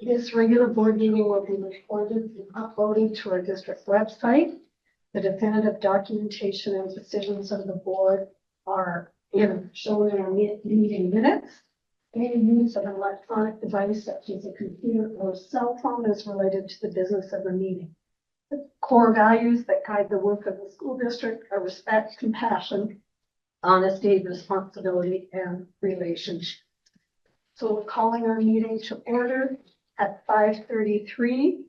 This regular board meeting will be recorded and uploaded to our district website. The definitive documentation and decisions of the board are shown in our meeting minutes. Any use of an electronic device such as a computer or cell phone is related to the business of the meeting. The core values that guide the work of the school district are respect, compassion, honesty, responsibility, and relationship. So we're calling our meeting to order at 5:33,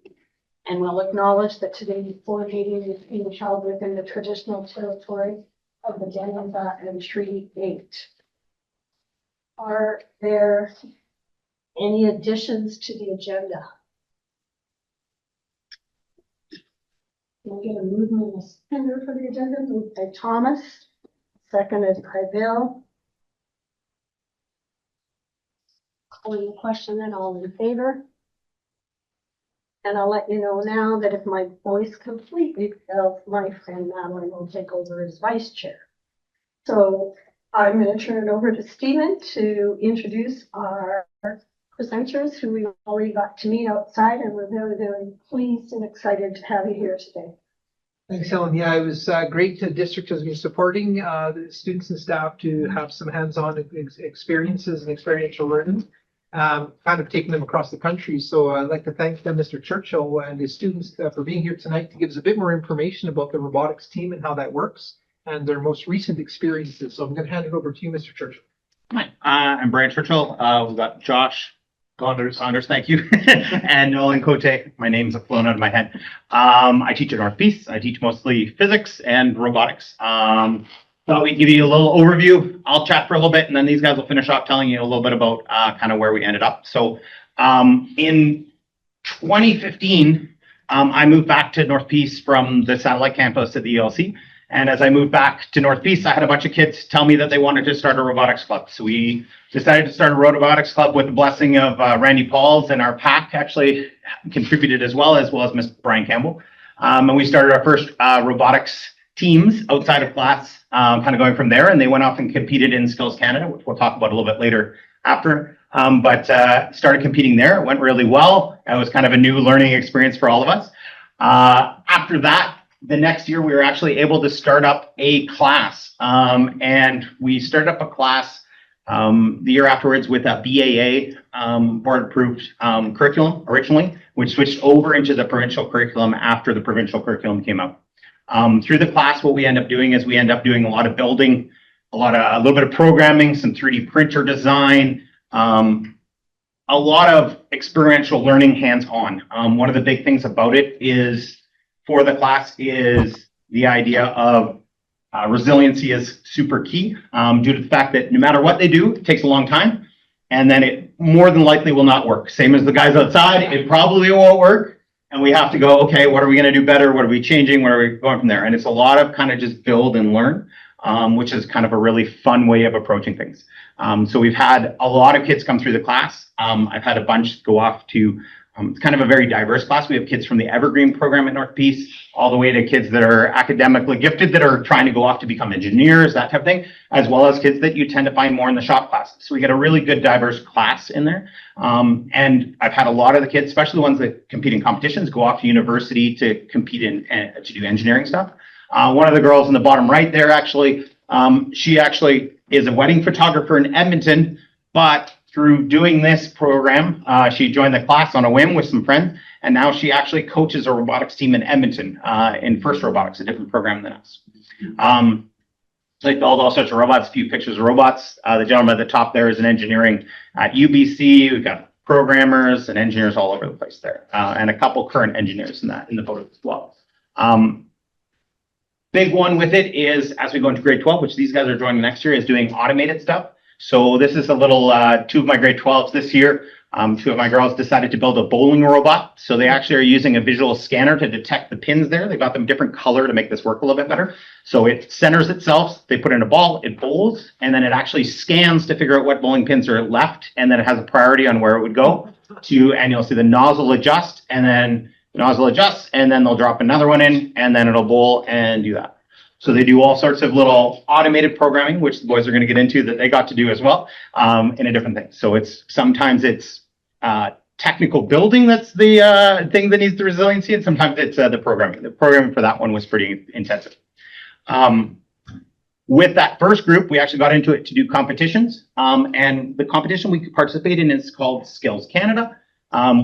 and we'll acknowledge that today's board meeting is being held within the traditional territory of the Denver and Treaty 8. Are there any additions to the agenda? We'll get a movement of spender for the agenda, moved by Thomas, seconded by Bill. Calling the question and all in favor. And I'll let you know now that if my voice completely fails, my friend Madeline will take over as vice chair. So I'm going to turn it over to Stephen to introduce our presenters who we already got to meet outside, and we're very, very pleased and excited to have you here today. Thanks, Helen. Yeah, it was great. The district has been supporting the students and staff to have some hands-on experiences and experiential learning, kind of taking them across the country. So I'd like to thank Mr. Churchill and his students for being here tonight to give us a bit more information about the robotics team and how that works and their most recent experiences. So I'm going to hand it over to you, Mr. Churchill. Hi, I'm Brian Churchill. We've got Josh Saunders, thank you, and Nolan Cote. My name's flown out of my head. I teach at North Peace. I teach mostly physics and robotics. Thought we'd give you a little overview. I'll chat for a little bit, and then these guys will finish off telling you a little bit about kind of where we ended up. So in 2015, I moved back to North Peace from the satellite campus at the ELC. And as I moved back to North Peace, I had a bunch of kids tell me that they wanted to start a robotics club. So we decided to start a robotics club with the blessing of Randy Pauls, and our PAC actually contributed as well as Miss Brian Campbell. And we started our first robotics teams outside of class, kind of going from there. And they went off and competed in Skills Canada, which we'll talk about a little bit later after. But started competing there. It went really well. It was kind of a new learning experience for all of us. After that, the next year, we were actually able to start up a class, and we started up a class the year afterwards with a BAA board-approved curriculum originally, which switched over into the provincial curriculum after the provincial curriculum came out. Through the class, what we end up doing is we end up doing a lot of building, a little bit of programming, some 3D printer design, a lot of experiential learning hands-on. One of the big things about it is for the class is the idea of resiliency is super key due to the fact that no matter what they do, it takes a long time, and then it more than likely will not work. Same as the guys outside, it probably won't work, and we have to go, okay, what are we going to do better? What are we changing? Where are we going from there? And it's a lot of kind of just build and learn, which is kind of a really fun way of approaching things. So we've had a lot of kids come through the class. I've had a bunch go off to it's kind of a very diverse class. We have kids from the Evergreen program at North Peace, all the way to kids that are academically gifted that are trying to go off to become engineers, that type of thing, as well as kids that you tend to find more in the shop classes. So we get a really good diverse class in there. And I've had a lot of the kids, especially the ones that compete in competitions, go off to university to compete in to do engineering stuff. One of the girls in the bottom right there, actually, she actually is a wedding photographer in Edmonton, but through doing this program, she joined the class on a whim with some friends, and now she actually coaches a robotics team in Edmonton in First Robotics, a different program than us. They build all sorts of robots, a few pictures of robots. The gentleman at the top there is an engineering at UBC. We've got programmers and engineers all over the place there, and a couple current engineers in the photos as well. Big one with it is, as we go into grade 12, which these guys are joining next year, is doing automated stuff. So this is a little, two of my grade 12s this year. Two of my girls decided to build a bowling robot. So they actually are using a visual scanner to detect the pins there. They got them different color to make this work a little bit better. So it centers itself, they put in a ball, it bowls, and then it actually scans to figure out what bowling pins are left, and then it has a priority on where it would go and you'll see the nozzle adjust, and then the nozzle adjusts, and then they'll drop another one in, and then it'll bowl and do that. So they do all sorts of little automated programming, which the boys are going to get into, that they got to do as well, in a different thing. So sometimes it's technical building that's the thing that needs the resiliency, and sometimes it's the programming. The programming for that one was pretty intensive. With that first group, we actually got into it to do competitions, and the competition we could participate in is called Skills Canada.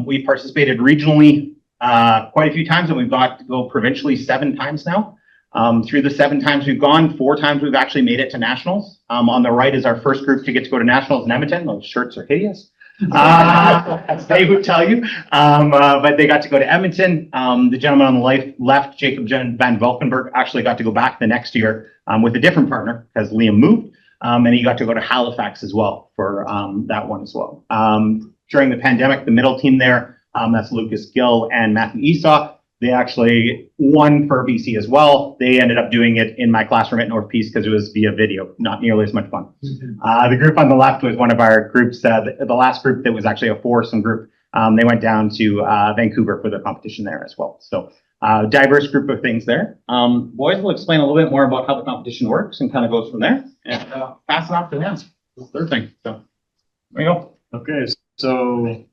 We participated regionally quite a few times, and we've got to go provincially 7 times now. Through the 7 times we've gone, 4 times we've actually made it to nationals. On the right is our first group to get to go to nationals in Edmonton. Those shirts are hideous. As they would tell you, but they got to go to Edmonton. The gentleman on the left, Jacob Van Valkenburg, actually got to go back the next year with a different partner because Liam moved, and he got to go to Halifax as well for that one as well. During the pandemic, the middle team there, that's Lucas Gill and Matthew Esau, they actually won for BC as well. They ended up doing it in my classroom at North Peace because it was via video, not nearly as much fun. The group on the left was one of our groups, the last group that was actually a foursome group. They went down to Vancouver for the competition there as well. So diverse group of things there. Boys will explain a little bit more about how the competition works and kind of goes from there. And pass it off to them. That's their thing. So there you go. Okay, so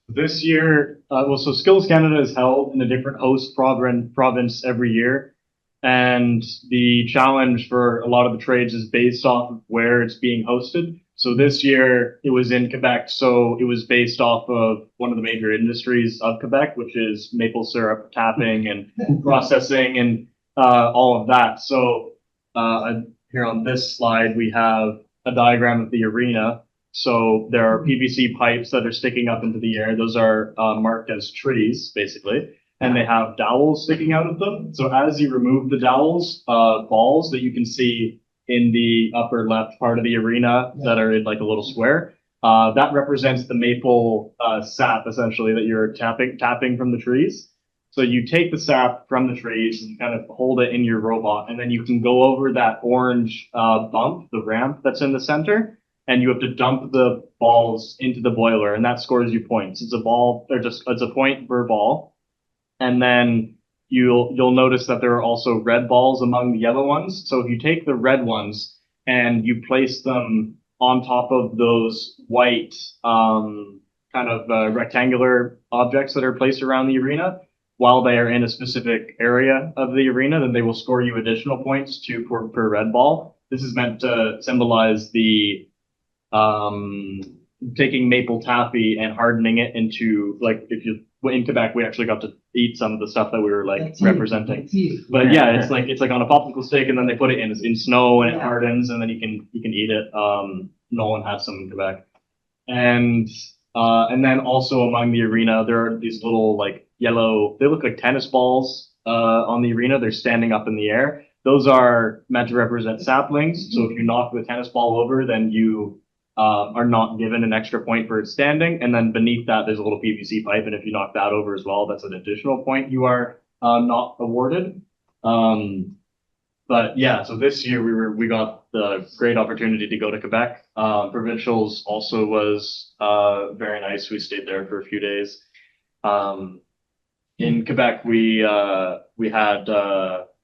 this year, so Skills Canada is held in a different host province every year. And the challenge for a lot of the trades is based off of where it's being hosted. So this year it was in Quebec. So it was based off of one of the major industries of Quebec, which is maple syrup tapping and processing and all of that. So here on this slide, we have a diagram of the arena. So there are PVC pipes that are sticking up into the air. Those are marked as trees, basically, and they have dowels sticking out of them. So as you remove the dowels, balls that you can see in the upper left part of the arena that are in like a little square, that represents the maple sap, essentially, that you're tapping from the trees. So you take the sap from the trees and kind of hold it in your robot, and then you can go over that orange bump, the ramp that's in the center, and you have to dump the balls into the boiler, and that scores you points. It's a ball, or just it's a point per ball. And then you'll notice that there are also red balls among the yellow ones. So if you take the red ones and you place them on top of those white rectangular objects that are placed around the arena while they are in a specific area of the arena, then they will score you additional points per red ball. This is meant to symbolize the taking maple taffy and hardening it into, like, in Quebec, we actually got to eat some of the stuff that we were like representing. But yeah, it's like on a popsicle stick, and then they put it in snow, and it hardens, and then you can eat it. Nolan has some in Quebec, and then also among the arena, there are these little like yellow. They look like tennis balls on the arena. They're standing up in the air. Those are meant to represent saplings. So if you knock the tennis ball over, then you are not given an extra point for it standing. And then beneath that, there's a little PVC pipe. And if you knock that over as well, that's an additional point you are not awarded. But yeah, so this year we got the great opportunity to go to Quebec. Provincials also was very nice. We stayed there for a few days. In Quebec, we were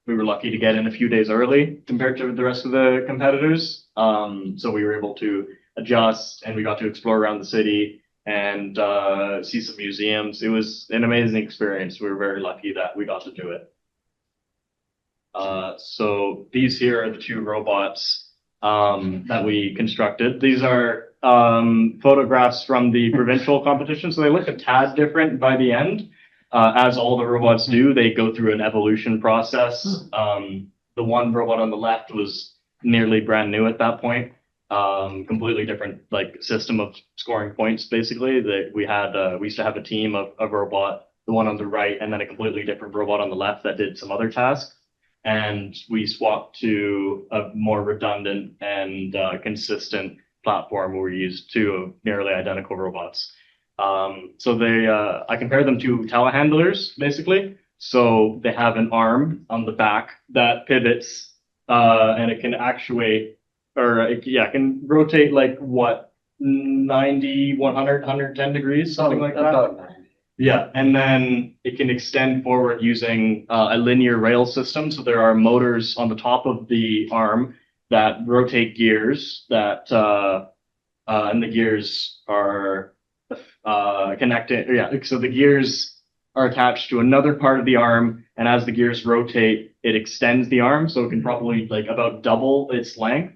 lucky to get in a few days early compared to the rest of the competitors. So we were able to adjust, and we got to explore around the city and see some museums. It was an amazing experience. We were very lucky that we got to do it. So these here are the 2 robots that we constructed. These are photographs from the provincial competition. So they look a tad different by the end. As all the robots do, they go through an evolution process. The one robot on the left was nearly brand new at that point. Completely different like system of scoring points. Basically, we used to have a team of a robot, the one on the right, and then a completely different robot on the left that did some other tasks. And we swapped to a more redundant and consistent platform where we used 2 nearly identical robots. So I compare them to telehandlers, basically. So they have an arm on the back that pivots, and it can actuate, or it can rotate like 90, 100, 110 degrees, something like that. About 90. Yeah, and then it can extend forward using a linear rail system. So there are motors on the top of the arm that rotate gears and the gears are connecting, yeah, so the gears are attached to another part of the arm, and as the gears rotate, it extends the arm, so it can probably like about double its length.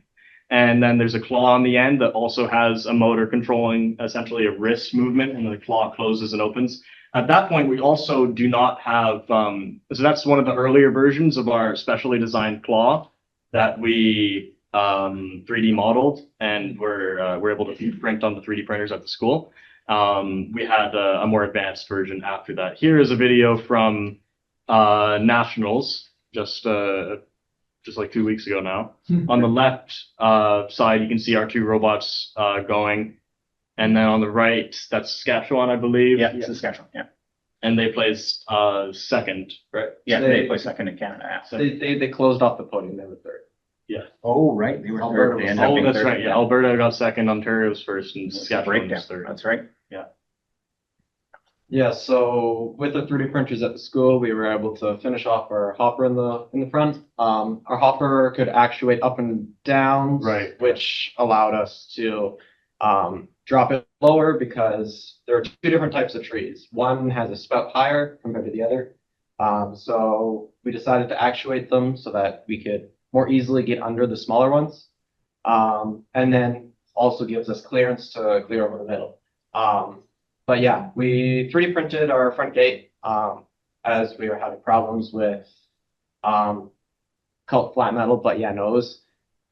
And then there's a claw on the end that also has a motor controlling essentially a wrist movement, and the claw closes and opens. At that point, we also do not have, so that's one of the earlier versions of our specially designed claw that we 3D modeled, and we're able to print on the 3D printers at the school. We had a more advanced version after that. Here is a video from Nationals, just like 2 weeks ago now. On the left side, you can see our two robots going. And then on the right, that's Saskatchewan, I believe. Yeah, Saskatchewan, yeah. And they placed second, right? Yeah, they play second in Canada. Yeah. So- They closed off the podium. They were third. Oh, right, they were Alberta third. They was- ended up Oh, being that's third. right. Yeah, Alberta got second, Ontario was first, and That's a Saskatchewan breakdown. was third. That's right. Yeah, so with the 3D printers at the school, we were able to finish off our hopper in the front. Our hopper could actuate up and down, Right. which allowed us to drop it lower because there are two different types of trees. One has a spout higher compared to the other. So we decided to actuate them so that we could more easily get under the smaller ones. And then also gives us clearance to clear over the middle. But yeah, we 3D printed our front gate as we were having problems with called flat metal, but yeah, no, it's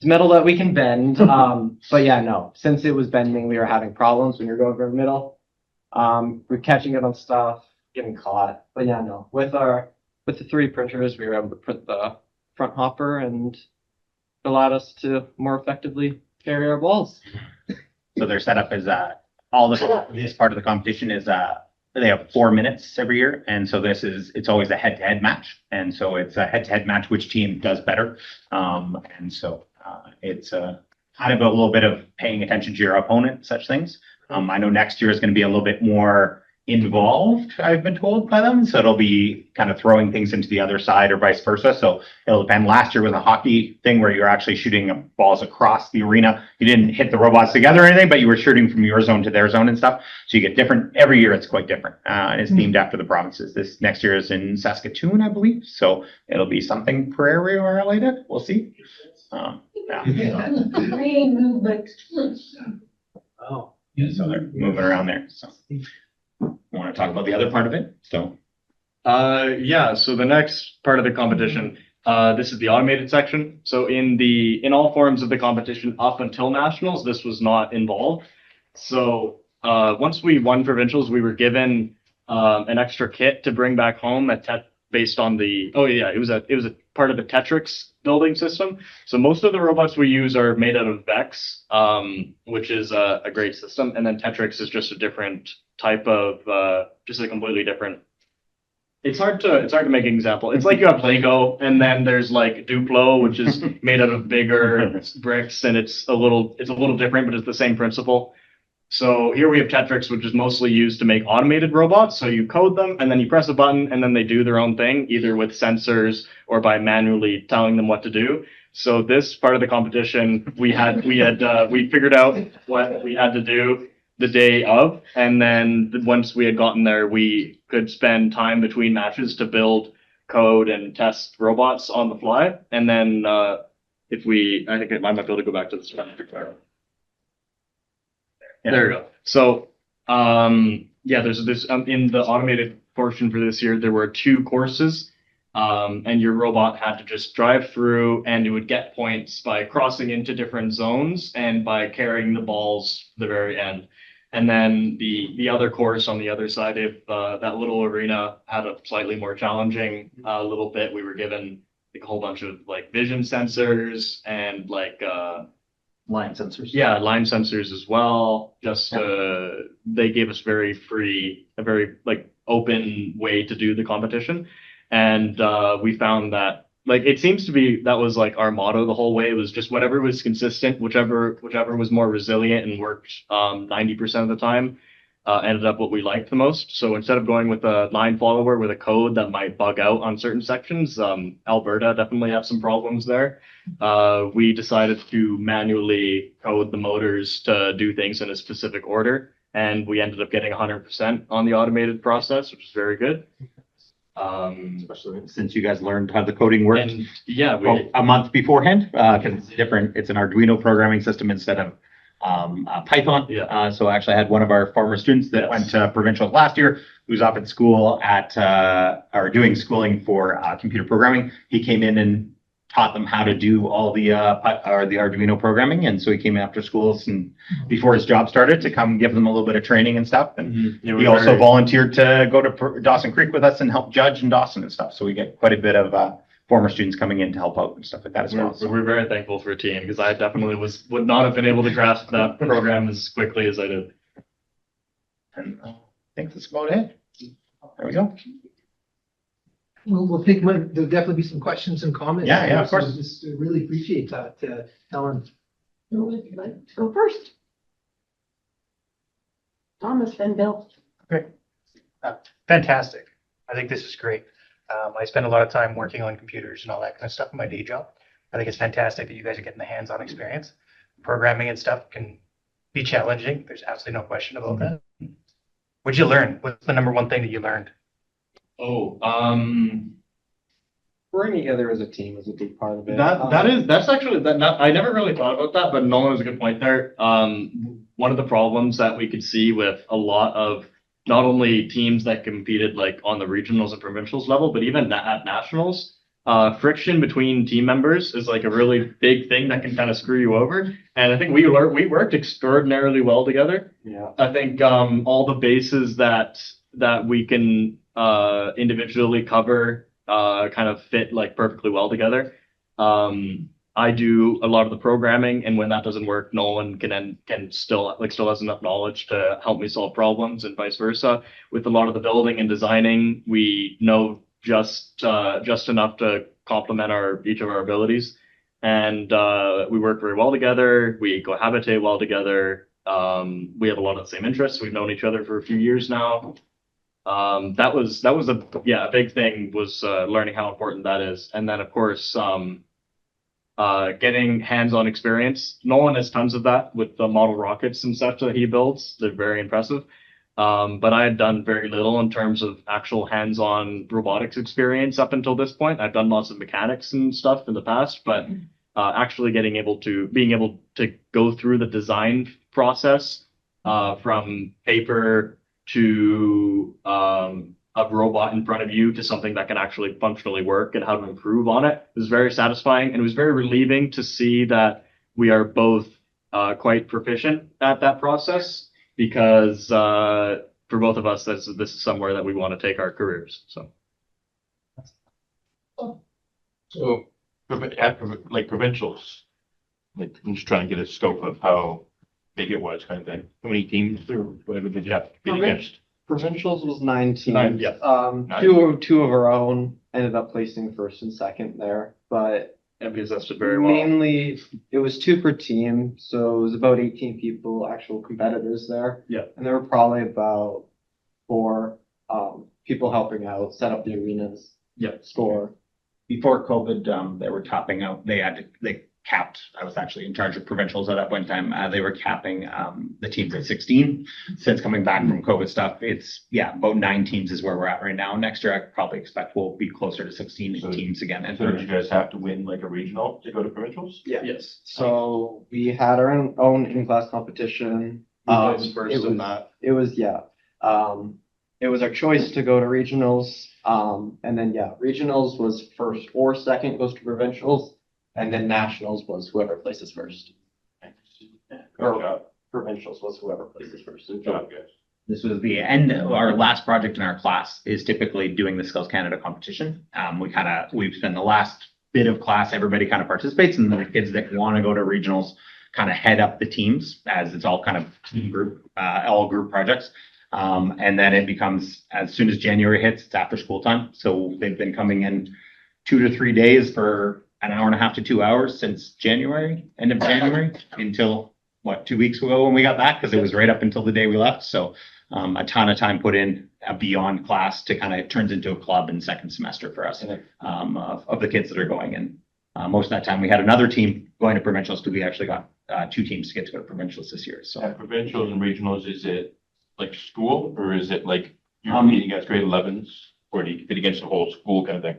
metal that we can bend. But yeah, no, since it was bending, we were having problems when you're going over the middle. We're catching it on stuff, getting caught. But yeah, no, with the 3D printers, we were able to print the front hopper, and it allowed us to more effectively carry our balls. So their setup is this part of the competition is they have 4 minutes every year, and so it's always a head-to-head match, and so it's a head-to-head match which team does better, and so it's kind of a little bit of paying attention to your opponent, such things. I know next year is going to be a little bit more involved, I've been told by them, so it'll be kind of throwing things into the other side or vice versa. So it'll depend. Last year was a hockey thing where you're actually shooting balls across the arena. You didn't hit the robots together or anything, but you were shooting from your zone to their zone and stuff. So you get different every year. It's quite different, and it's themed after the provinces. This next year is in Saskatoon, I believe. So it'll be something prairie or related. We'll see. Yeah. Brain movement. Oh. Yeah, so they're moving around there. So want to talk about the other part of it? So Yeah, so the next part of the competition, this is the automated section. So in all forms of the competition up until nationals, this was not involved. So once we won provincials, we were given an extra kit to bring back home based on it was a part of the Tetrix building system. So most of the robots we use are made out of Vex, which is a great system, and then Tetrix is just a different type of just a completely different. It's hard to make an example. It's like you have Lego, and then there's like Duplo, which is made out of bigger bricks, and it's a little different, but it's the same principle. So here we have Tetrix, which is mostly used to make automated robots. So you code them, and then you press a button, and then they do their own thing, either with sensors or by manually telling them what to do. So this part of the competition, we figured out what we had to do the day of, and then once we had gotten there, we could spend time between matches to build code and test robots on the fly. And then I think I might be able to go back to the start. Yeah. There we go. So, there's this in the automated portion for this year, there were 2 courses, and your robot had to just drive through, and it would get points by crossing into different zones and by carrying the balls to the very end. And then the other course on the other side of that little arena had a slightly more challenging little bit. We were given like a whole bunch of like vision sensors and like line sensors. yeah, line sensors as well. Just they gave us a very like open way to do the competition, and we found that like it seems to be that was like our motto the whole way. It was just whatever was consistent, whichever was more resilient and worked 90% of the time, ended up what we liked the most. So instead of going with a line follower with a code that might bug out on certain sections, Alberta definitely have some problems there. We decided to manually code the motors to do things in a specific order. and we ended up getting 100% on the automated process, which is very good. Especially since you guys learned how the coding works. And yeah, we, A month beforehand, because it's different. It's an Arduino programming system instead of Python. Yeah. So I actually had one of our former students that Yes. went to provincials last year, who's up at school at or doing schooling for computer programming. He came in and taught them how to do all the the Arduino programming, and so he came after schools and before his job started to come give them a little bit of training and stuff. And he also volunteered to go to Dawson Creek with us and help judge in Dawson and stuff. So we get quite a bit of former students coming in to help out and stuff like that as well. So we're very thankful for a team because I definitely would not have been able to grasp that program as quickly as I did. and I think that's about it. There we go. We'll take, there'll definitely be some questions and comments. Yeah, of So course. Just really appreciate that, Helen. Who would like to go first? Thomas, then Bill. Fantastic. I think this is great. I spend a lot of time working on computers and all that kind of stuff in my day job. I think it's fantastic that you guys are getting the hands-on experience. Programming and stuff can be challenging. There's absolutely no question about that. What'd you learn? What's the number one thing that you learned? Working together as a team is a big part of it. That's actually I never really thought about that, but Nolan has a good point there. One of the problems that we could see with a lot of not only teams that competed like on the regionals and provincials level, but even at nationals, friction between team members is like a really big thing that can kind of screw you over. And I think we worked extraordinarily well together. Yeah. I think all the bases that we can individually cover kind of fit like perfectly well together. I do a lot of the programming, and when that doesn't work, Nolan can still has enough knowledge to help me solve problems, and vice versa. With a lot of the building and designing, we know just enough to complement each of our abilities, and we work very well together. We cohabitate well together. We have a lot of the same interests. We've known each other for a few years now. That was a big thing was learning how important that is, and then of course getting hands-on experience. Nolan has tons of that with the model rockets and stuff that he builds. They're very impressive. But I had done very little in terms of actual hands-on robotics experience up until this point. I've done lots of mechanics and stuff in the past, but actually being able to go through the design process from paper to a robot in front of you to something that can actually functionally work and how to improve on it was very satisfying, and it was very relieving to see that we are both quite proficient at that process, because for both of us, this is somewhere that we want to take our careers. So, like provincials, like I'm just trying to get a scope of how big it was, kind of thing. How many teams or whatever did you have to compete against? Provincials was 9 teams. 9, yeah. Two of our own ended up placing first and second there, but And because that's did very well. mainly it was 2 per team, so it was about 18 people, actual competitors there. Yeah. And there were probably about 4 people helping out, set up the arenas, Yeah. score. Before COVID, they were topping out. They capped. I was actually in charge of provincials at that point in time. They were capping the teams at 16. Since coming back from COVID stuff, it's about 9 teams is where we're at right now. Next year, I probably expect we'll be closer to 16 So- teams again. And So did you guys have to win like a regional to go to provincials? Yeah. Yes. So we had our own in-class competition. We placed first it in was- that. It was, it was our choice to go to regionals. And then, regionals was first or second goes to provincials. And then nationals was whoever places first. Good job. Provincials was whoever places first. Good job, guys. this was the end. Our last project in our class is typically doing the Skills Canada competition. We've spent the last bit of class, everybody kind of participates, and the kids that want to go to regionals kind of head up the teams, as it's all kind of team group, all group projects. And then it becomes, as soon as January hits, it's after school time. So they've been coming in 2 to 3 days for an hour and a half to 2 hours since January, end of January, until 2 weeks ago when we got back, because it was right up until the day we left. So a ton of time put in beyond class to kind of turns into a club in second semester for us of the kids that are going in. Most of that time we had another team going to provincials, because we actually got 2 teams to get to go to provincials this year. So At provincials and regionals, is it like school, or is it like you're meeting against grade 11s, or do you compete against the whole school kind of thing?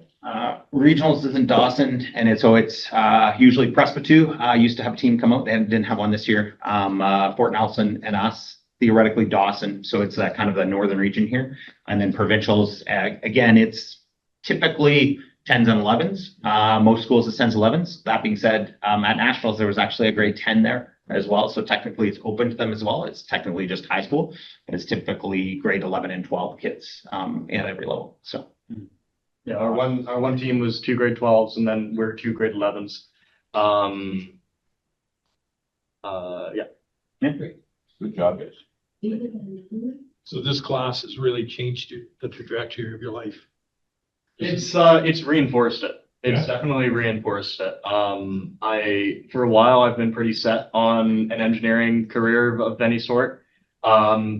Regionals is in Dawson, and it's usually Presbyterian. Used to have a team come out. They didn't have one this year. Fort Nelson and us, theoretically Dawson. So it's kind of the northern region here. And then provincials, again, it's typically 10s and 11s. Most schools it's 10s, 11s. That being said, at nationals, there was actually a grade 10 there as well. So technically it's open to them as well. It's technically just high school, and it's typically grade 11 and 12 kids at every level. So. Yeah, our one team was 2 grade 12s, and then we're 2 grade 11s. Yeah. Good job, guys. So this class has really changed the trajectory of your life. It's reinforced it. It's definitely reinforced it. For a while I've been pretty set on an engineering career of any sort.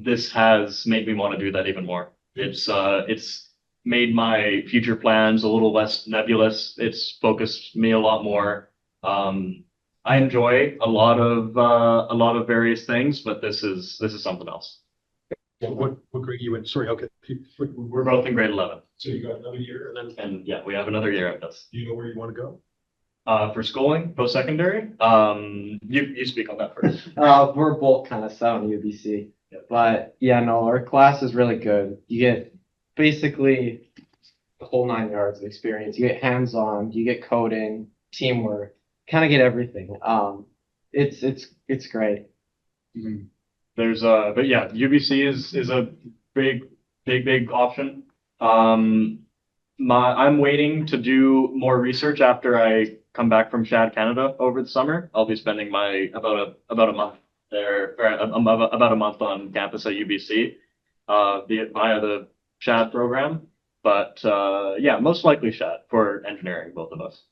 This has made me want to do that even more. It's made my future plans a little less nebulous. It's focused me a lot more. I enjoy a lot of various things, but this is something else. What grade you in? Sorry, okay. We're both in grade 11, So you got another year, and yeah, we have another year of this. do you know where you want to go? For schooling, post-secondary, you speak on that first. We're both kind of set on UBC, but yeah, no, our class is really good. You get basically the whole 9 yards of experience. You get hands-on, you get coding, teamwork, kind of get everything. It's great. But yeah, UBC is a big option. I'm waiting to do more research after I come back from Shad Canada over the summer. I'll be spending about a month there, or about a month on campus at UBC, via the Shad program. But yeah, most likely Shad for engineering, both of us.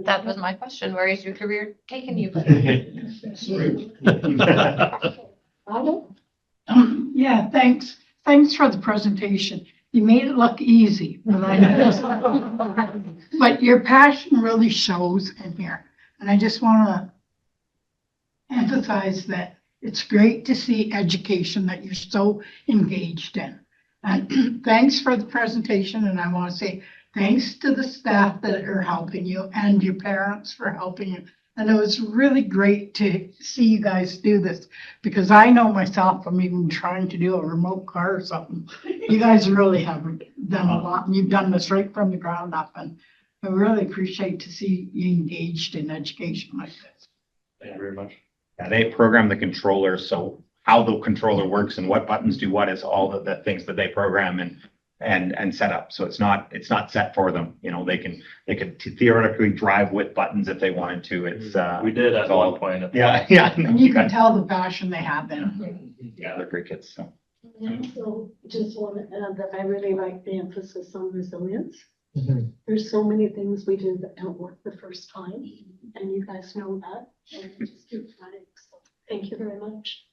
That was my question. Where is your career taking you? Yeah, thanks. Thanks for the presentation. You made it look easy, but your passion really shows in here. And I just want to emphasize that it's great to see education that you're so engaged in. And thanks for the presentation. And I want to say thanks to the staff that are helping you and your parents for helping you. And it was really great to see you guys do this, because I know myself, I'm even trying to do a remote car or something. You guys really have done a lot, and you've done this right from the ground up. And I really appreciate to see you engaged in education like this. Thank you very much. Yeah, they program the controller, so how the controller works and what buttons do what is all the things that they program and set up. So it's not set for them. You know, they could theoretically drive with buttons if they wanted to. It's We did at one point. yeah. And you can tell the passion they have in it. Yeah, they're great kids. So. And also, just want to add that I really like the emphasis on resilience. Mhm. There's so many things we do that don't work the first time, and you guys know that. And just keep trying. So thank you very much.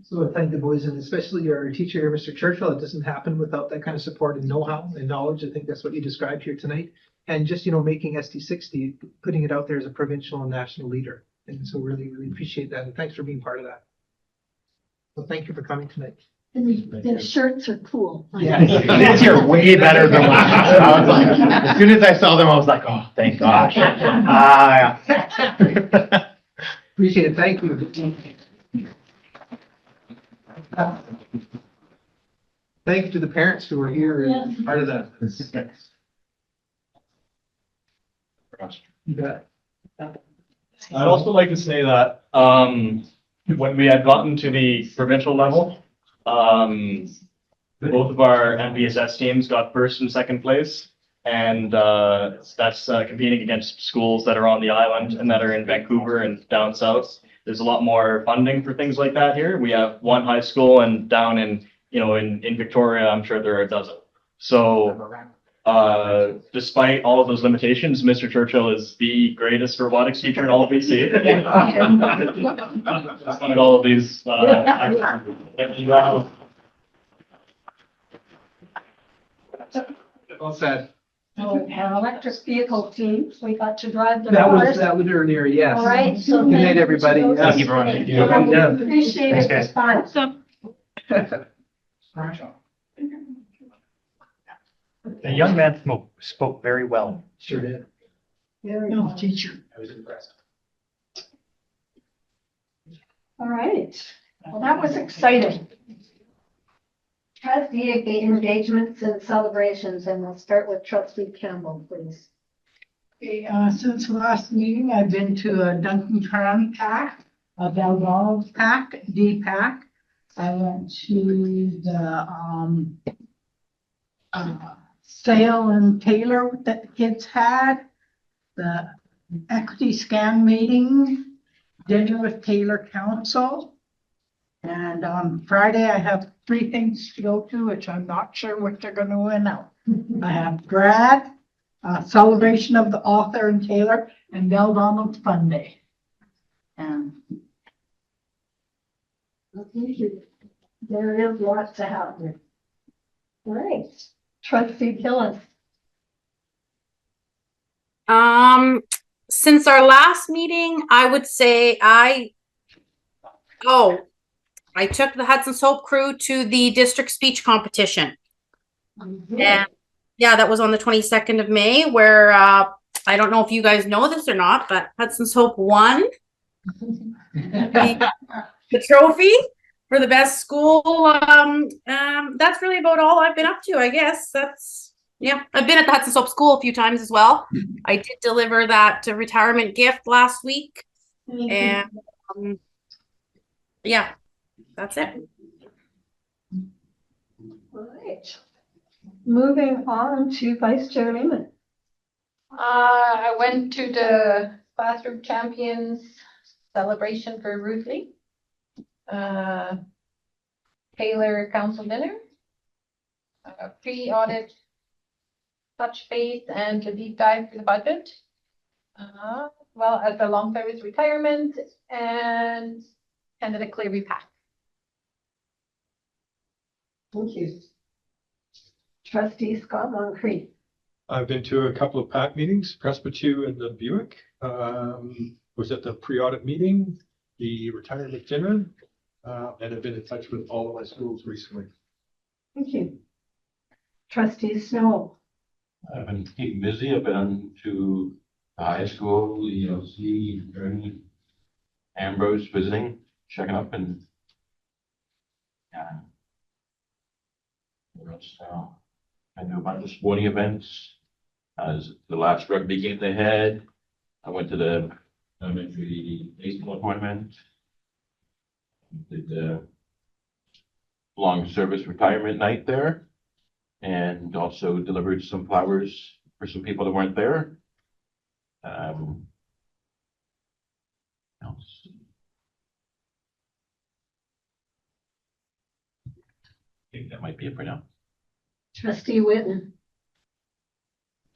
So I thank the boys, and especially our teacher here, Mr. Churchill. It doesn't happen without that kind of support and know-how and knowledge. I think that's what you described here tonight. And just, making ST60, putting it out there as a provincial and national leader. And so really, really appreciate that. And thanks for being part of that. So thank you for coming tonight. And the shirts are cool. Yeah. This year way better than last. I was like, as soon as I saw them, I was like, oh, thank gosh. Yeah. Appreciate it. Thank you. Thank you to the parents who were here and part of that. You bet. I'd also like to say that when we had gotten to the provincial level, both of our MVSS teams got first and second place. And that's competing against schools that are on the island and that are in Vancouver and down south. There's a lot more funding for things like that here. We have one high school, and down in Victoria, I'm sure there are a dozen. So despite all of those limitations, Mr. Churchill is the greatest robotics teacher in all of BC. Despite all of these. Well said. So our electric vehicle team, we got to drive the That cars. was earlier, yes. All right, so. Good night, everybody. Thank Yes. Thank you, everyone. Thank you. Yeah. Appreciate Thanks, it. guys. It's fun. The young man spoke very well. Sure did. No, teacher. I was impressed. All right, well, that was exciting. Trustee engagements and celebrations, and we'll start with trustee Campbell, please. Okay, since the last meeting, I've been to a Duncan Crown Pack, a Valdosta Pack, D-Pack. I went to the, sale in Taylor that the kids had, the equity scan meeting, dinner with Taylor Council. And on Friday, I have 3 things to go to, which I'm not sure what they're gonna win out. I have grad, celebration of the author and Taylor, and Bell Donald's Fun Day. And There is lots to happen. All right, trustee Killis. Since our last meeting, I would say I took the Hudson's Hope crew to the district speech competition. And yeah, that was on the 22nd of May, where I don't know if you guys know this or not, but Hudson's Hope won the trophy for the best school. That's really about all I've been up to, I guess. Yeah, I've been at the Hudson's Hope School a few times as well. I did deliver that retirement gift last week. And yeah, that's it. All right. Moving on to Vice Chair Lehman. I went to the Classroom Champions celebration for Ruth Lee. Taylor Council dinner. Pre-audit touch base and a deep dive for the budget. Well as the long service retirement and attended a Clearview Pack. Thank you. Trustee Scott Moncrief. I've been to a couple of PAC meetings, Presbyterian and the Buick. Was at the pre-audit meeting, the retirement dinner, and I've been in touch with all of my schools recently. Thank you. Trustee Snow. I've been keeping busy. I've been to the high school, ELC, and Ambrose visiting, checking up, and yeah. What else? I do a bunch of sporting events. As the last rugby game they had, I went to the elementary baseball tournament. Did the long service retirement night there. And also delivered some flowers for some people that weren't there. Else? I think that might be it for now. Trustee Whitten.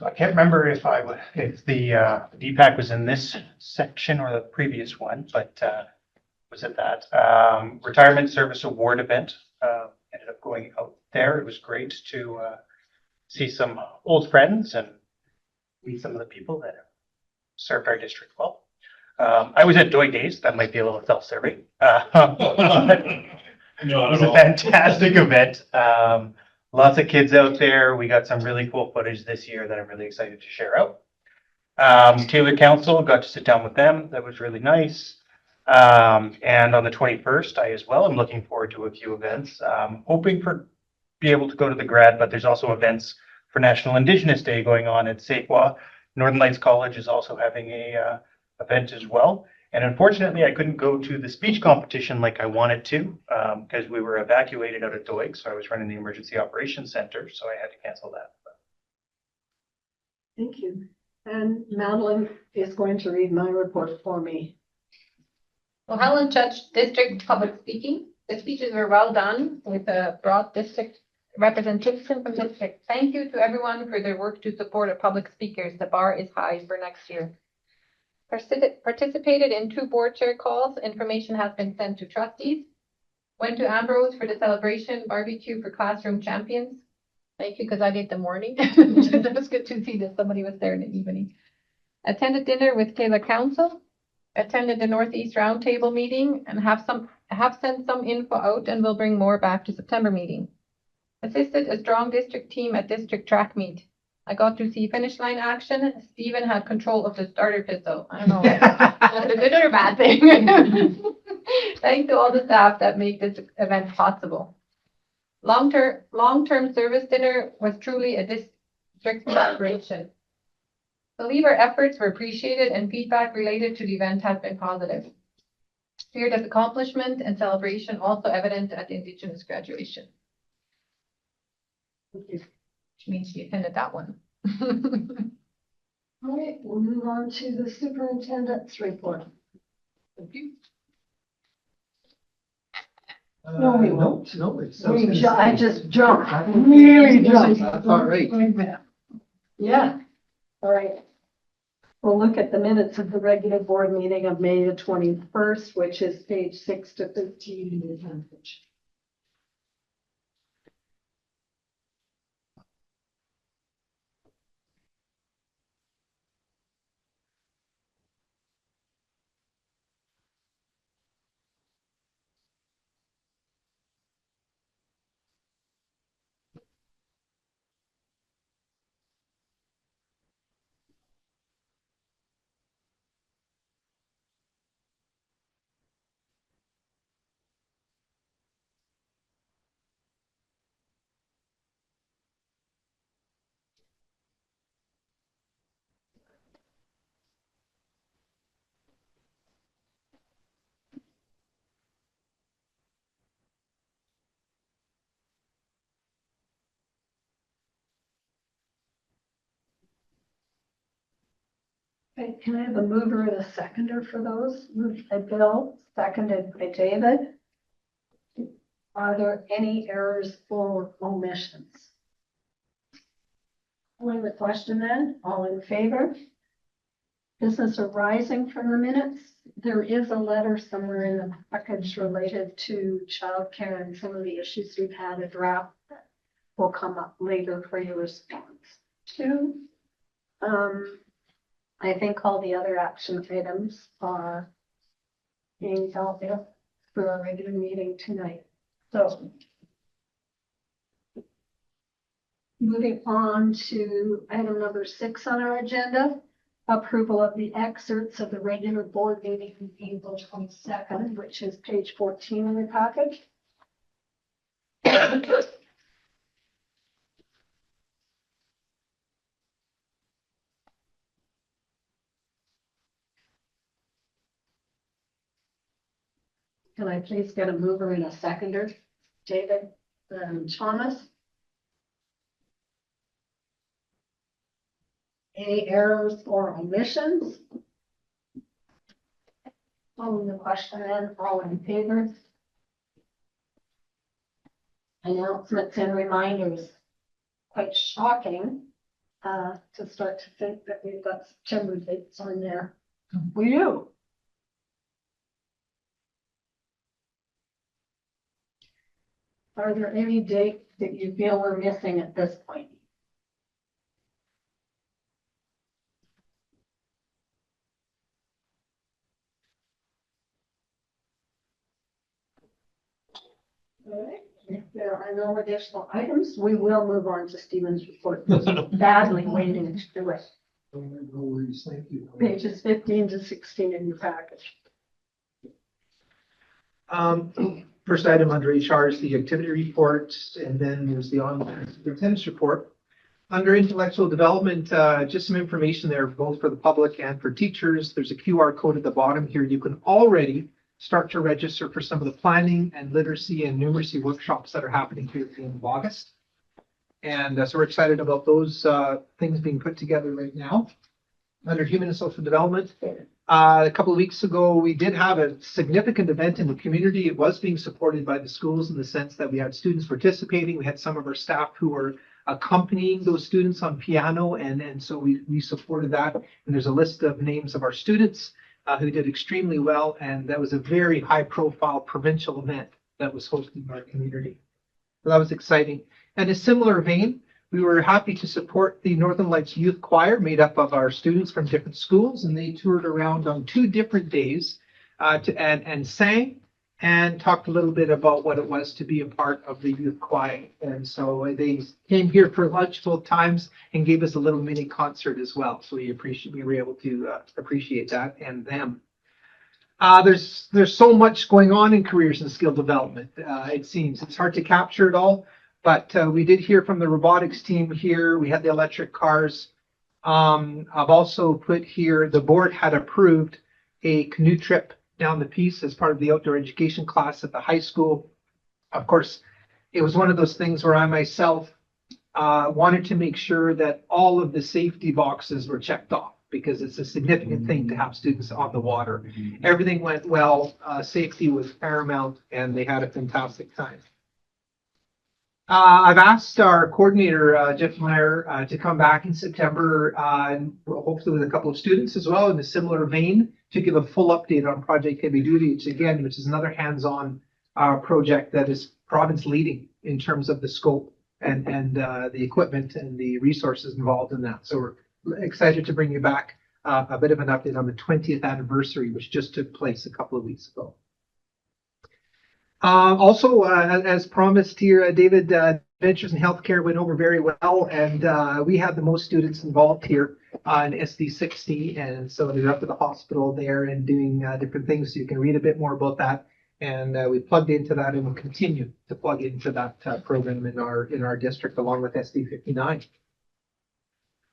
I can't remember if the DPAC was in this section or the previous one, but was it that retirement service award event? Ended up going out there. It was great to see some old friends and meet some of the people that served our district well. I was at Doig Days. That might be a little self-serving. It was a fantastic event. Lots of kids out there. We got some really cool footage this year that I'm really excited to share out. Taylor Council, got to sit down with them. That was really nice. And on the 21st, I as well am looking forward to a few events. Hoping for be able to go to the grad, but there's also events for National Indigenous Day going on at Saquon. Northern Lights College is also having a event as well. And unfortunately, I couldn't go to the speech competition like I wanted to because we were evacuated out of Doig. So I was running the Emergency Operations Center, so I had to cancel that. Thank you. And Madeline is going to read my report for me. Well, Helen Church District Public Speaking. The speeches were well done with a broad district representation from district. Thank you to everyone for their work to support our public speakers. The bar is high for next year. Participated in 2 board chair calls. Information has been sent to trustees. Went to Ambrose for the celebration barbecue for classroom champions. Thank you, because I did the morning. It was good to see that somebody was there in the evening. Attended dinner with Taylor Council. Attended the Northeast Roundtable meeting and I have sent some info out and will bring more back to September meeting. Assisted a strong district team at district track meet. I got to see finish line action. Stephen had control of the starter pistol. I don't know. That's a good or a bad thing. Thanks to all the staff that make this event possible. Long-term service dinner was truly a district celebration. I believe our efforts were appreciated and feedback related to the event has been positive. Spirit of accomplishment and celebration also evident at the Indigenous graduation. Which means she attended that one. All right, we'll move on to the superintendent's report. Thank you. No, we won't. No, it's. I just jumped. I really jumped. That's all right. Yeah, all right. We'll look at the minutes of the regular board meeting of May the 21st, which is page 6 to 13 in the package. Okay, can I have a mover and a seconder for those? Moved by Bill, seconded by David. Are there any errors or omissions? Calling the question then, all in favor? Business arising from the minutes? There is a letter somewhere in the package related to childcare and some of the issues we've had. A draft that will come up later for your response to. I think all the other action items are being dealt with for our regular meeting tonight. So moving on to item number 6 on our agenda, approval of the excerpts of the regular board meeting from April 22nd, which is page 14 in the package. Can I please get a mover and a seconder? David and Thomas? Any errors or omissions? Following the question then, all in favor? Announcements and reminders. Quite shocking to start to think that we've got September dates on there. We do. Are there any dates that you feel we're missing at this point? All right. If there are no additional items, we will move on to Stephen's report. Badly waiting to do it. No worries, thank you. Pages 15 to 16 in your package. First item under HR is the activity report, and then there's the online superintendent's report. Under intellectual development, just some information there, both for the public and for teachers. There's a QR code at the bottom here. You can already start to register for some of the planning and literacy and numeracy workshops that are happening here at the end of August. And so we're excited about those things being put together right now. Under human and social development, a couple of weeks ago, we did have a significant event in the community. It was being supported by the schools in the sense that we had students participating. We had some of our staff who were accompanying those students on piano, and so we supported that. And there's a list of names of our students who did extremely well, and that was a very high-profile provincial event that was hosted in our community. So that was exciting. And in a similar vein, we were happy to support the Northern Lights Youth Choir, made up of our students from different schools, and they toured around on 2 different days and sang and talked a little bit about what it was to be a part of the youth choir. And so they came here for lunch both times and gave us a little mini concert as well. So we were able to appreciate that and them. There's so much going on in careers and skill development. It seems it's hard to capture it all, but we did hear from the robotics team here. We had the electric cars. I've also put here, the board had approved a canoe trip down the Peace as part of the outdoor education class at the high school. Of course, it was one of those things where I myself wanted to make sure that all of the safety boxes were checked off, because it's a significant thing to have students on the water. Everything went well, safety was paramount, and they had a fantastic time. I've asked our coordinator, Jeff Meyer, to come back in September, and hopefully with a couple of students as well in a similar vein, to give a full update on Project Heavy Duty, which is another hands-on project that is province leading in terms of the scope and the equipment and the resources involved in that. So we're excited to bring you back a bit of an update on the 20th anniversary, which just took place a couple of weeks ago. Also, as promised here, David, Adventures in Healthcare went over very well, and we had the most students involved here in SD60, and so they're up at the hospital there and doing different things. So you can read a bit more about that, and we plugged into that and will continue to plug into that program in our district along with SD59.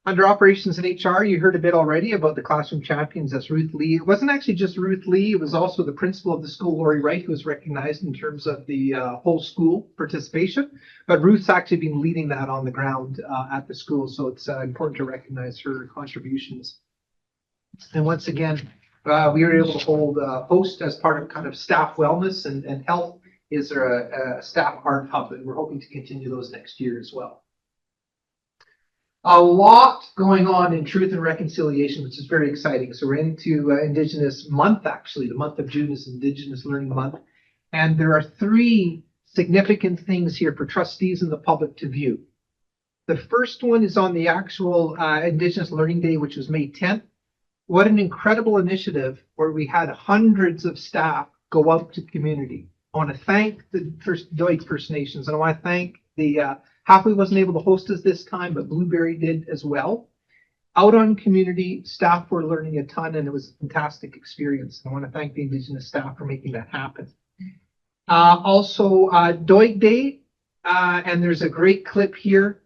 Under operations and HR, you heard a bit already about the classroom champions. That's Ruth Lee. It wasn't actually just Ruth Lee. It was also the principal of the school, Lori Wright, who was recognized in terms of the whole school participation. But Ruth's actually been leading that on the ground at the school. So it's important to recognize her contributions. And once again, we were able to host as part of kind of staff wellness and health is there a staff art hub, and we're hoping to continue those next year as well. A lot going on in Truth and Reconciliation, which is very exciting. So we're into Indigenous month, actually. The month of June is Indigenous Learning Month. And there are 3 significant things here for trustees and the public to view. The first one is on the actual Indigenous Learning Day, which was May 10th. What an incredible initiative where we had hundreds of staff go out to community. I want to thank the Doig First Nations, and I want to thank the Halfway wasn't able to host us this time, but Blueberry did as well. Out on community, staff were learning a ton, and it was a fantastic experience. I want to thank the Indigenous staff for making that happen. Also, Doig Day, and there's a great clip here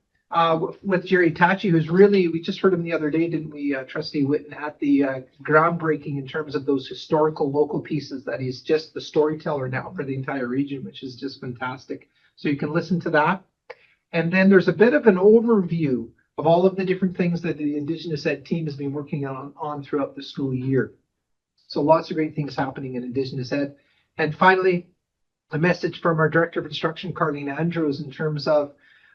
with Jerry Tachi, who's really, we just heard him the other day, didn't we, Trustee Whitten, at the groundbreaking in terms of those historical local pieces, that he's just the storyteller now for the entire region, which is just fantastic. So you can listen to that. And then there's a bit of an overview of all of the different things that the Indigenous Ed team has been working on throughout the school year. So lots of great things happening in Indigenous Ed. And finally, a message from our Director of Instruction, Carlene Andrews, in terms of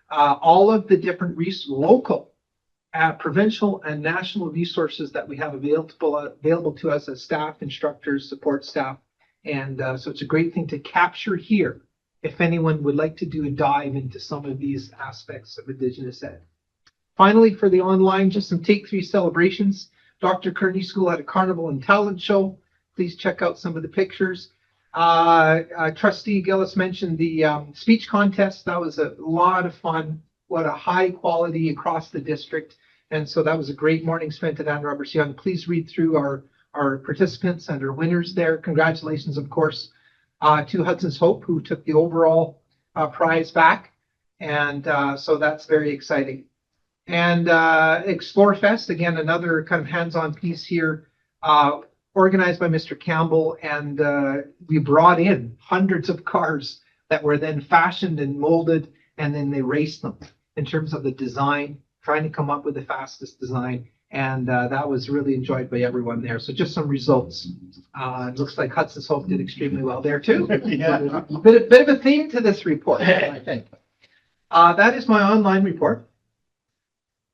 all of the different local, provincial, and national resources that we have available to us as staff, instructors, support staff. And so it's a great thing to capture here if anyone would like to do a dive into some of these aspects of Indigenous Ed. Finally, for the online, just some Take 3 celebrations. Dr. Kearney School had a carnival and talent show. Please check out some of the pictures. Trustee Gillis mentioned the speech contest. That was a lot of fun. What a high quality across the district. And so that was a great morning spent at Ann Roberts Young. Please read through our participants and our winners there. Congratulations, of course, to Hudson's Hope, who took the overall prize back. And so that's very exciting. And Explore Fest, again, another kind of hands-on piece here, organized by Mr. Campbell. And we brought in hundreds of cars that were then fashioned and molded, and then they raced them in terms of the design, trying to come up with the fastest design. And that was really enjoyed by everyone there. So just some results. It looks like Hudson's Hope did extremely well there too. Yeah. Bit of a theme to this report, I think. That is my online report.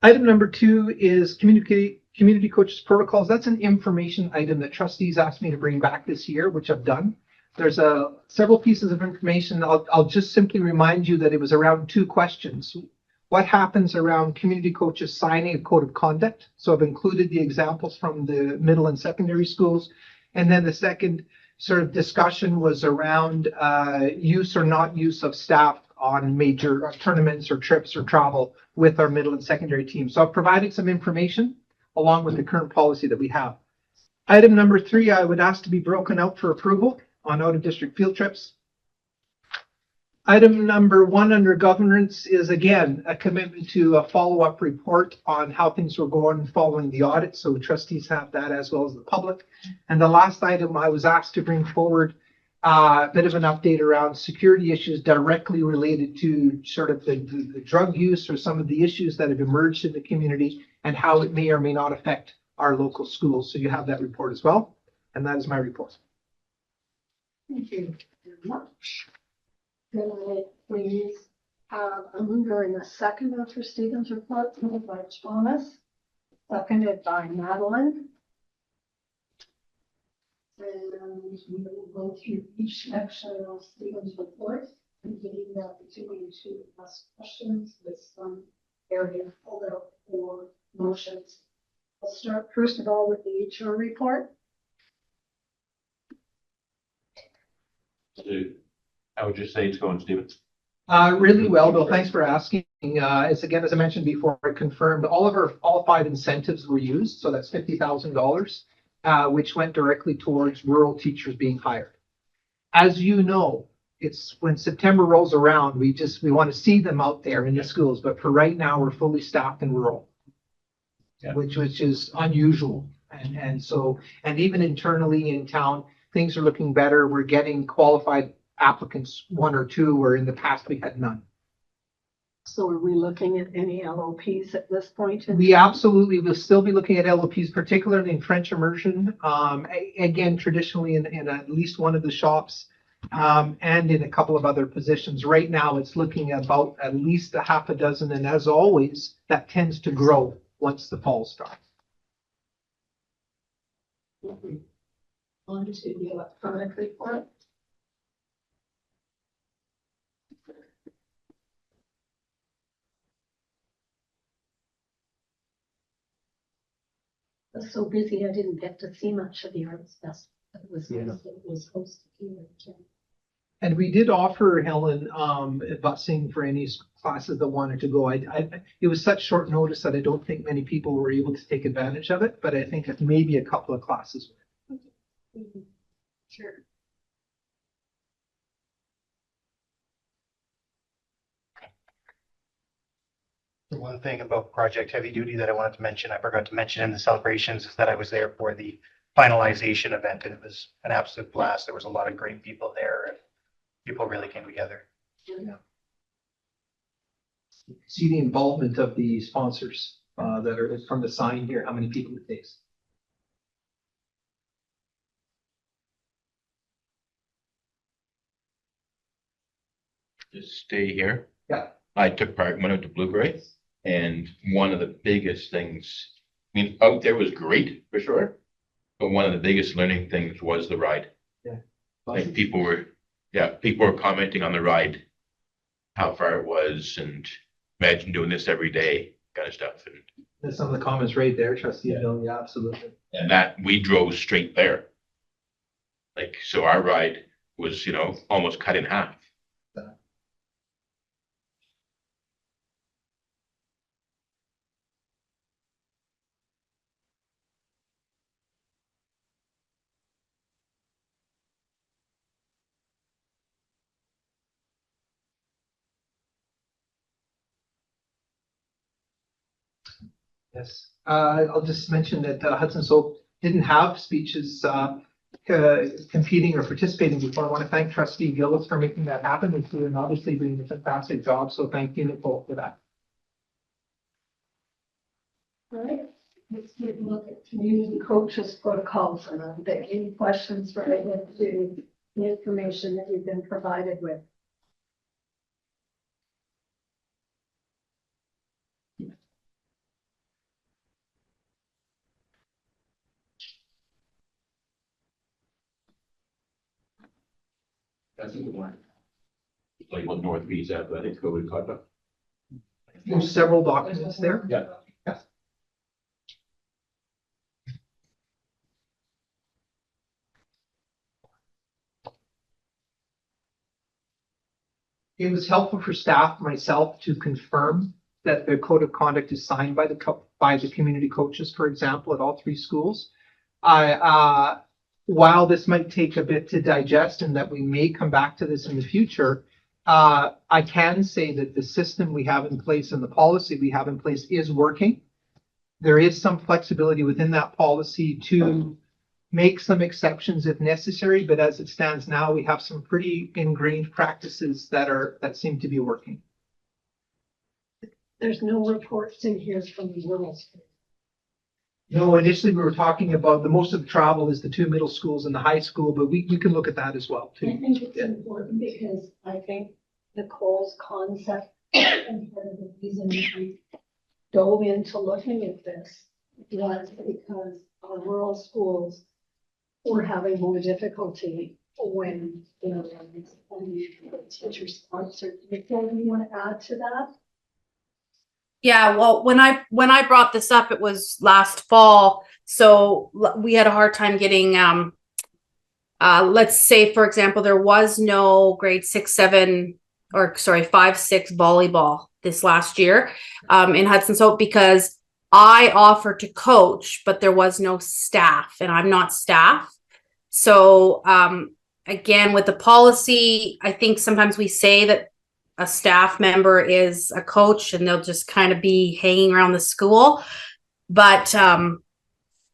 Item number 2 is community coaches protocols. That's an information item that trustees asked me to bring back this year, which I've done. There's several pieces of information. I'll just simply remind you that it was around 2 questions. What happens around community coaches signing a code of conduct? So I've included the examples from the middle and secondary schools. And then the second, sort of discussion was around use or not use of staff on major tournaments or trips or travel with our middle and secondary team. So I've provided some information along with the current policy that we have. Item number 3, I would ask to be broken out for approval on out-of-district field trips. Item number 1 under governance is again a commitment to a follow-up report on how things were going following the audit. So trustees have that as well as the public. And the last item I was asked to bring forward a bit of an update around security issues directly related to sort of the drug use or some of the issues that have emerged in the community and how it may or may not affect our local schools. So you have that report as well. And that is my report. Thank you very much. Can I please have a mover and a seconder for Stephen's report, moved by Thomas, seconded by Madeline. And we will go through each section of Stephen's report and give you the opportunity to ask questions with some area pulled out for motions. I'll start first of all with the HR report. I would just say it's going, Stephen. Really well, Bill. Thanks for asking. As I mentioned before, I confirmed all of our qualified incentives were used. So that's $50,000, which went directly towards rural teachers being hired. As you know, it's when September rolls around, we want to see them out there in the schools. But for right now, we're fully staffed in rural, which is unusual. And even internally in town, things are looking better. We're getting qualified applicants, 1 or 2, where in the past we had none. So are we looking at any LOPs at this point? We absolutely will still be looking at LOPs, particularly in French immersion. Again, traditionally in at least one of the shops, and in a couple of other positions. Right now, it's looking about at least a half a dozen, and as always, that tends to grow once the fall starts. On to the electronic report. I was so busy, I didn't get to see much of the Arts Fest. It was hosted here. And we did offer Helen busing for any classes that wanted to go. It was such short notice that I don't think many people were able to take advantage of it, but I think that maybe a couple of classes. Sure. The one thing about Project Heavy Duty that I wanted to mention, I forgot to mention in the celebrations, is that I was there for the finalization event, and it was an absolute blast. There was a lot of great people there, and people really came together. Yeah. See the involvement of the sponsors that are from the sign here, how many people it takes. Just stay here. Yeah. I took part when I went to Blueberry, and one of the biggest things, I mean, out there was great for sure, but one of the biggest learning things was the ride. Yeah. Like people were commenting on the ride, how far it was, and imagine doing this every day, kind of stuff. And There's some of the comments right there, Trustee Bill. Yeah, absolutely. and that we drove straight there. Like, so our ride was, almost cut in half. Yes, I'll just mention that Hudson Soap didn't have speeches competing or participating before. I want to thank Trustee Gillis for making that happen and obviously doing a fantastic job. So thank you, Nicole, for that. All right, let's take a look at community coaches protocols and are there any questions related to the information that you've been provided with? That's a good one. Like what North Beach Athletics COVID caught up. There's several documents there. Yeah. Yes. it was helpful for staff, myself, to confirm that the code of conduct is signed by the community coaches, for example, at all 3 schools. While this might take a bit to digest and that we may come back to this in the future, I can say that the system we have in place and the policy we have in place is working. There is some flexibility within that policy to make some exceptions if necessary, but as it stands now, we have some pretty ingrained practices that seem to be working. There's no reports in here from the rural schools. No, initially we were talking about the most of the travel is the 2 middle schools and the high school, but we can look at that as well I too. think it's important because I think Nicole's concept and part of the reason we dove into looking at this was because our rural schools were having more difficulty when, teacher sponsored. Nicole, you want to add to that? Yeah, well, when I brought this up, it was last fall. So we had a hard time getting, let's say, for example, there was no grade 6, 7, or sorry, 5, 6 volleyball this last year in Hudson Soap because I offered to coach, but there was no staff and I'm not staff. So again, with the policy, I think sometimes we say that a staff member is a coach and they'll just kind of be hanging around the school. But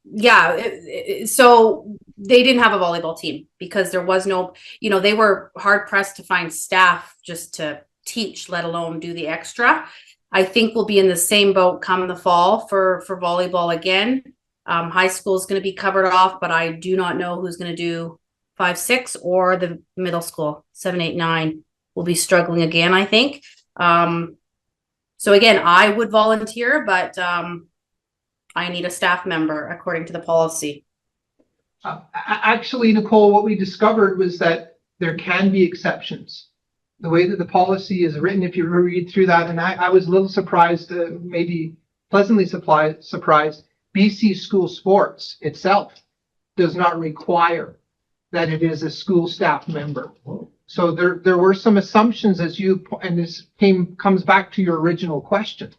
yeah, so they didn't have a volleyball team because there was no, they were hard pressed to find staff just to teach, let alone do the extra. I think we'll be in the same boat come the fall for volleyball again. High school is going to be covered off, but I do not know who's going to do 5, 6 or the middle school 7, 8, 9. Will be struggling again, I think. So again, I would volunteer, but I need a staff member according to the policy. Actually, Nicole, what we discovered was that there can be exceptions. The way that the policy is written, if you read through that, and I was a little surprised, maybe pleasantly surprised, BC School Sports itself does not require that it is a school staff member. So there were some assumptions and this comes back to your original question.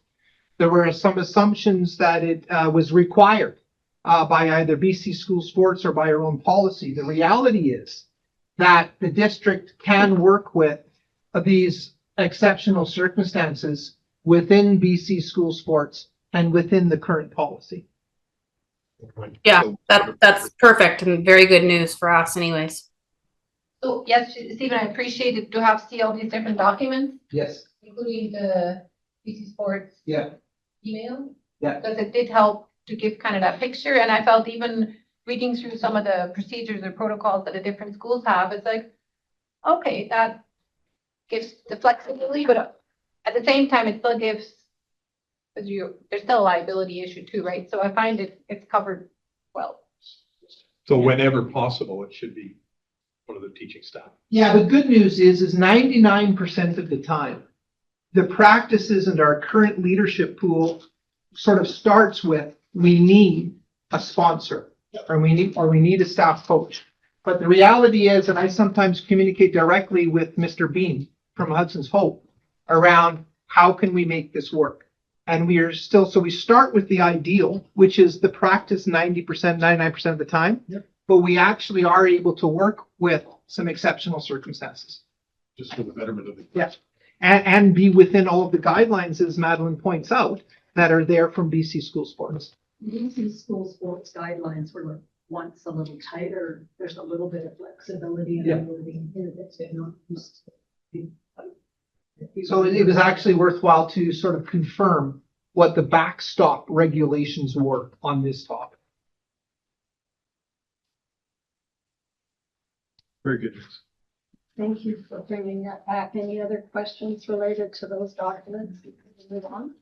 There were some assumptions that it was required by either BC School Sports or by our own policy. The reality is that the district can work with these exceptional circumstances within BC School Sports and within the current policy. Yeah, that's perfect and very good news for us anyways. So yes, Stephen, I appreciate it to have see all these different documents, Yes. including the BC Sports Yeah. email. Yeah. Because it did help to give kind of that picture. And I felt even reading through some of the procedures or protocols that the different schools have, it's like, okay, that gives the flexibility, but at the same time, it still gives, because there's still a liability issue too, right? So I find it's covered well. So whenever possible, it should be one of the teaching staff. Yeah, the good news is 99% of the time, the practices and our current leadership pool sort of starts with, we need a sponsor or we need a staff coach. But the reality is, and I sometimes communicate directly with Mr. Bean from Hudson's Hope around how can we make this work? And so we start with the ideal, which is the practice 90%, 99% of the time. Yep. But we actually are able to work with some exceptional circumstances. Just for the betterment of the. Yes. And be within all of the guidelines, as Madeline points out, that are there from BC School Sports. BC School Sports guidelines were like once a little tighter. There's a little bit of flexibility and ability in it that not used to be. So it was actually worthwhile to sort of confirm what the backstop regulations were on this topic. Very good. Thank you for bringing that back. Any other questions related to those documents? We can move on.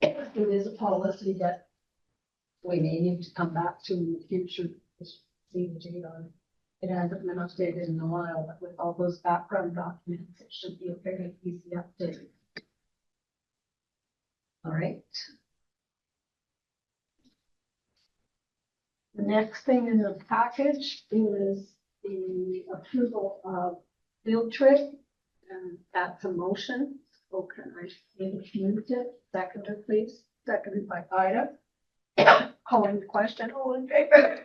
It is a policy that we may need to come back to in the future. See the date on it. It hasn't been updated in a while, but with all those background documents, it should be a very easy update. All right. The next thing in the package is the approval of field trip And that's a motion. So can I moved it? Seconder, please. Seconded by Ida. Calling the question, all in favor?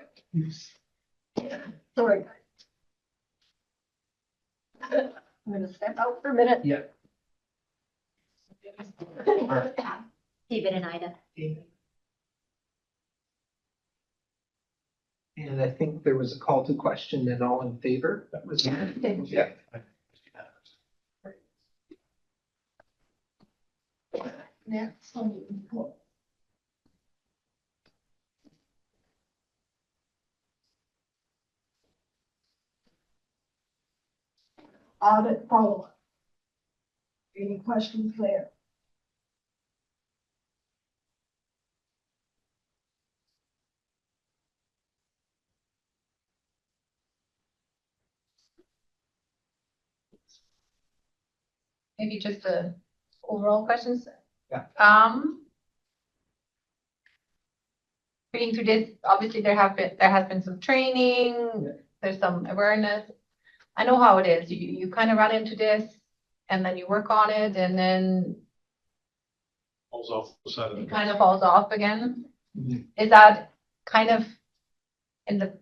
Sorry. I'm gonna step out for a minute. Yeah. David and Ida. And I think there was a call to question and all in favor. That was. Yeah. Next. Audit follow-up. Any questions there? Maybe just the overall questions. Yeah. Reading through this, obviously there has been some training, there's some awareness. I know how it is. You kind of run into this and then you work on it and then Falls off the side of it the. kind of falls off again. Mhm. Is that kind of in the,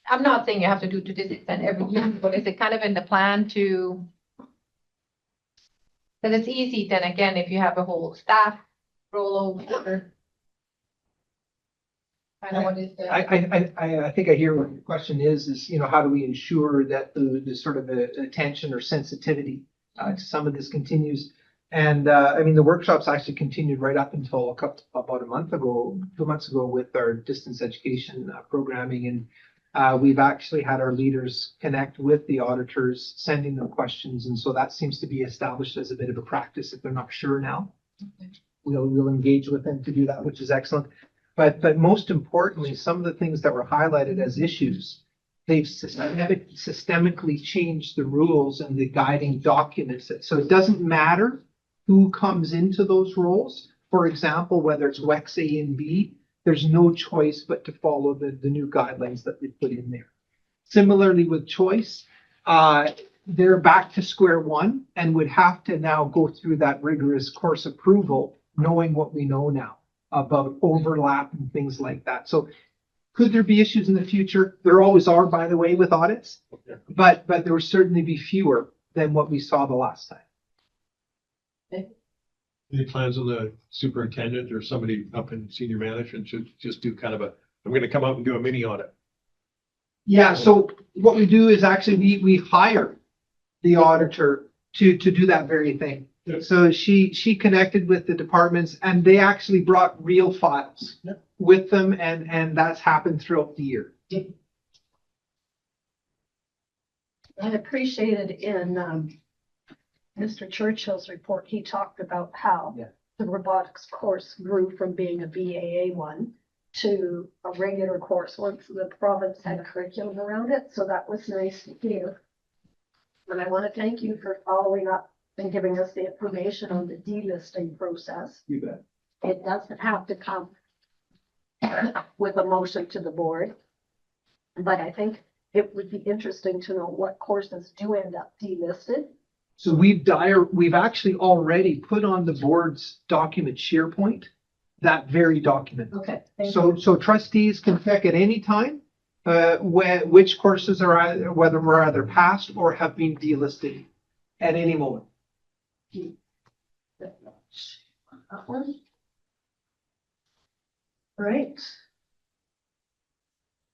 I'm not saying you have to do to this extent every year, but is it kind of in the plan to? That it's easy then again, if you have a whole staff rollover. Kind of what is the, I think I hear what your question is, you know, how do we ensure that the sort of attention or sensitivity to some of this continues? And I mean, the workshops actually continued right up until about a month ago, 2 months ago with our distance education programming. And we've actually had our leaders connect with the auditors, sending them questions. And so that seems to be established as a bit of a practice. If they're not sure now, we'll engage with them to do that, which is excellent. But most importantly, some of the things that were highlighted as issues, they've systemically changed the rules and the guiding documents. So it doesn't matter who comes into those roles. For example, whether it's WEX A and B, there's no choice but to follow the new guidelines that they put in there. Similarly with choice, they're back to square one and would have to now go through that rigorous course approval, knowing what we know now about overlap and things like that. So could there be issues in the future? There always are, by the way, with audits, but there will certainly be fewer than what we saw the last time. Any plans on the superintendent or somebody up in senior management should just do kind of a, I'm gonna come out and do a mini audit. Yeah, so what we do is actually we hire the auditor to do that very thing. Yeah. So she connected with the departments and they actually brought real files Yeah. with them and that's happened throughout the year. I appreciated in Mr. Churchill's report, he talked about how Yeah. the robotics course grew from being a BAA one to a regular course once the province had curriculum around it. So that was nice to hear. And I want to thank you for following up and giving us the information on the delisting process. You bet. It doesn't have to come with a motion to the board. But I think it would be interesting to know what courses do end up delisted. So we've actually already put on the board's document SharePoint, that very document. Okay. Thank you. So trustees can check at any time, which courses are whether we're either passed or have been delisted at any moment. That one. Right.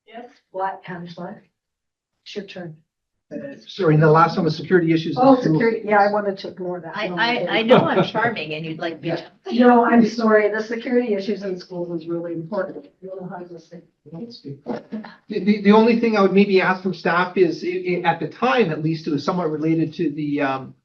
Yes, Black Angela. It's your turn. Sorry, and the last one was security issues. in Oh, schools. security, yeah, I wanted to ignore that. I know I'm charming and you'd like me to. No, I'm sorry, the security issues in schools is really important. You know how to say. The only thing I would maybe ask from staff is, at the time, at least, it was somewhat related to the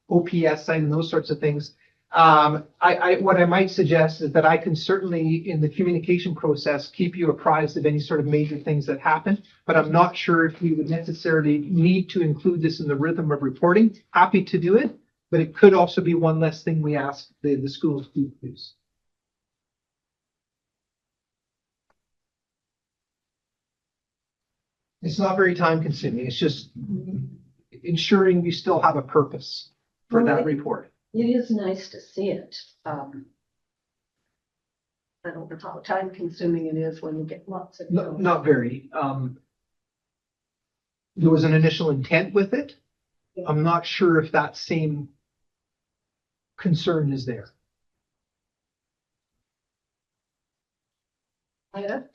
OPS side and those sorts of things. What I might suggest is that I can certainly, in the communication process, keep you apprised of any sort of major things that happen, but I'm not sure if we would necessarily need to include this in the rhythm of reporting. Happy to do it, but it could also be one less thing we ask the schools to use. It's not very time consuming. It's just ensuring we still have a purpose for Well, that report. It is nice to see it. I don't know how time consuming it is when you get lots of. No, not very. There was an initial intent with it. I'm not sure if that same concern is there.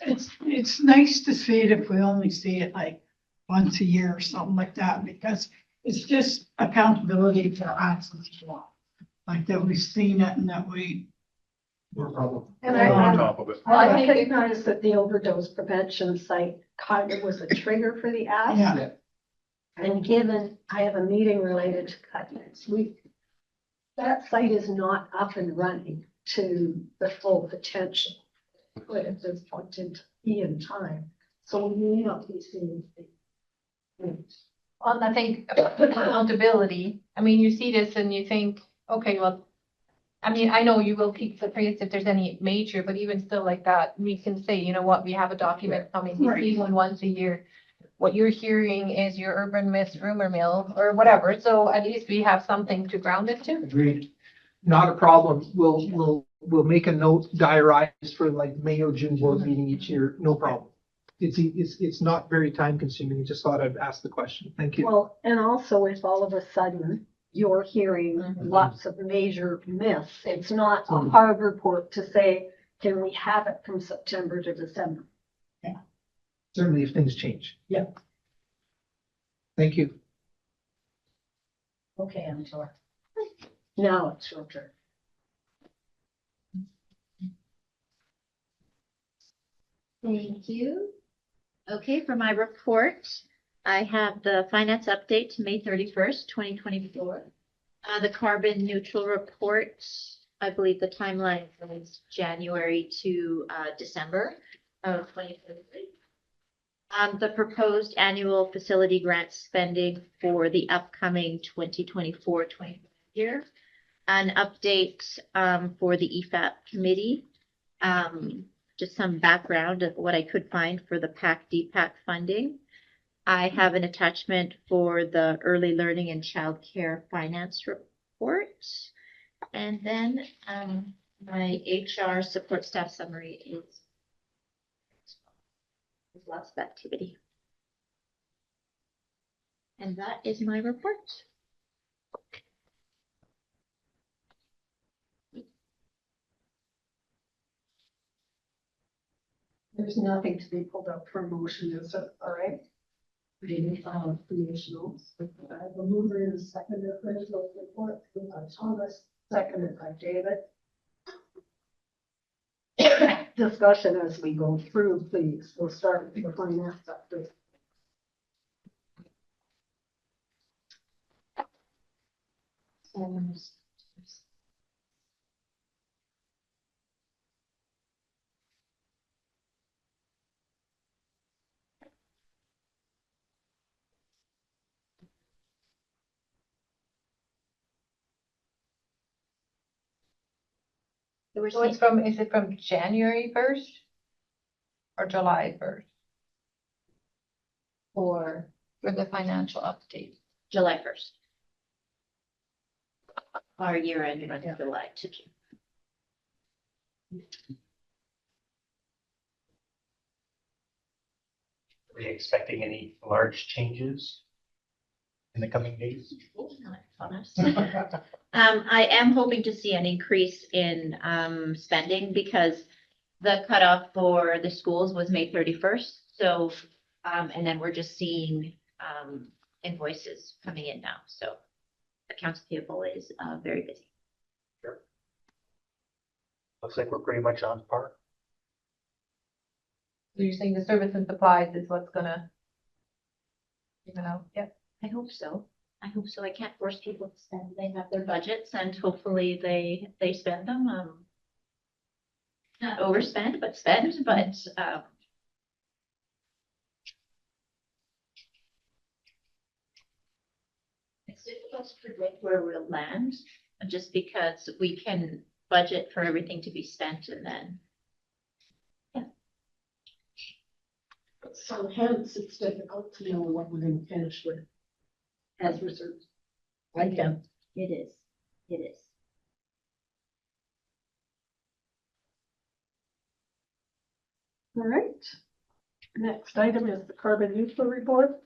It's nice to see it if we only see it like once a year or something like that, because it's just accountability for us as well. Like that we've seen it and that we. No problem. And We're on I top of it. Well, I I think recognize that the overdose prevention site kind of was a trigger for the ask. Yeah. And given I have a meeting related to cut next week, that site is not up and running to the full potential. But at this point in time, so we may not be seeing. Well, I think accountability, I mean, you see this and you think, okay, well, I mean, I know you will keep the praise if there's any major, but even still like that, we can say, you know what, we have a document coming, we see one once a year. What you're hearing is your urban myth, rumor mill, or whatever, so at least we have something to ground it to. Agreed. Not a problem. We'll make a note, diarize for like May or June board meeting each year. No problem. It's not very time consuming. I just thought I'd ask the question. Thank you. Well, and also if all of a sudden you're hearing lots of major myths, it's not a hard report to say, can we have it from September to December? Certainly if things change. Yeah. Thank you. Okay, Angela. Now it's your turn. Thank you. Okay, for my report, I have the finance update to May 31st, 2024. The carbon neutral report, I believe the timeline was January to December of 2023. The proposed annual facility grant spending for the upcoming 2024-25 year. An update for the EFAP committee. Just some background of what I could find for the PAC-DPAC funding. I have an attachment for the early learning and childcare finance report. And then my HR support staff summary is lots of activity. And that is my report. There's nothing to be pulled up for a motion, is it? All right. Creational. I have a mover and a seconder for his report, by Thomas, seconded by David. Discussion as we go through, please. We'll start with the finance update. So it's from, is it from January 1st? Or July 1st? For the financial update? July 1st. Our year end runs July to June. Are we expecting any large changes in the coming days? Not honest. I am hoping to see an increase in spending because the cutoff for the schools was May 31st. So, and then we're just seeing invoices coming in now. So accounts payable is very busy. Looks like we're pretty much on par. So you're saying the service and supplies is what's gonna, you know, yeah. I hope so. I hope so. I can't force people to spend. They have their budgets and hopefully they spend them. Not overspend, but spend, but it's difficult to predict where we'll land just because we can budget for everything to be spent and then. So hence it's difficult to know what we're going to finish with as reserves. I can. It is. It is. All right. Next item is the carbon neutral report.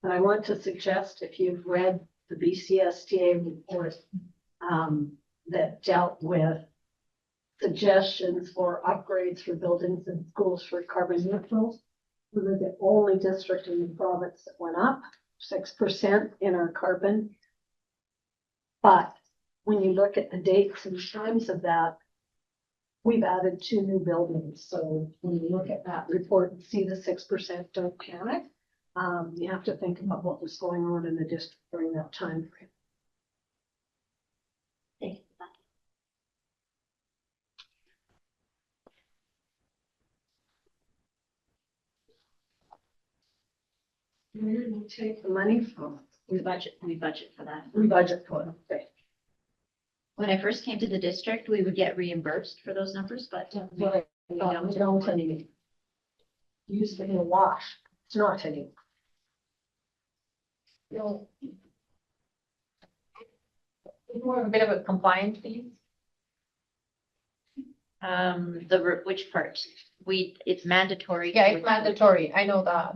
And I want to suggest, if you've read the BCSTA report that dealt with suggestions for upgrades for buildings and schools for carbon neutral, we were the only district in the province that went up 6% in our carbon. But when you look at the dates and times of that, we've added 2 new buildings. So when you look at that report and see the 6%, don't panic. You have to think about what was going on in the district during that time frame. Thank you. Where do you take the money from? We budget for that. We budget for it. Okay. When I first came to the district, we would get reimbursed for those numbers, but We don't anymore. Used to be a wash. It's not anymore. No. It's more of a bit of a compliance piece. Which part? It's mandatory. Yeah, it's mandatory. I know that,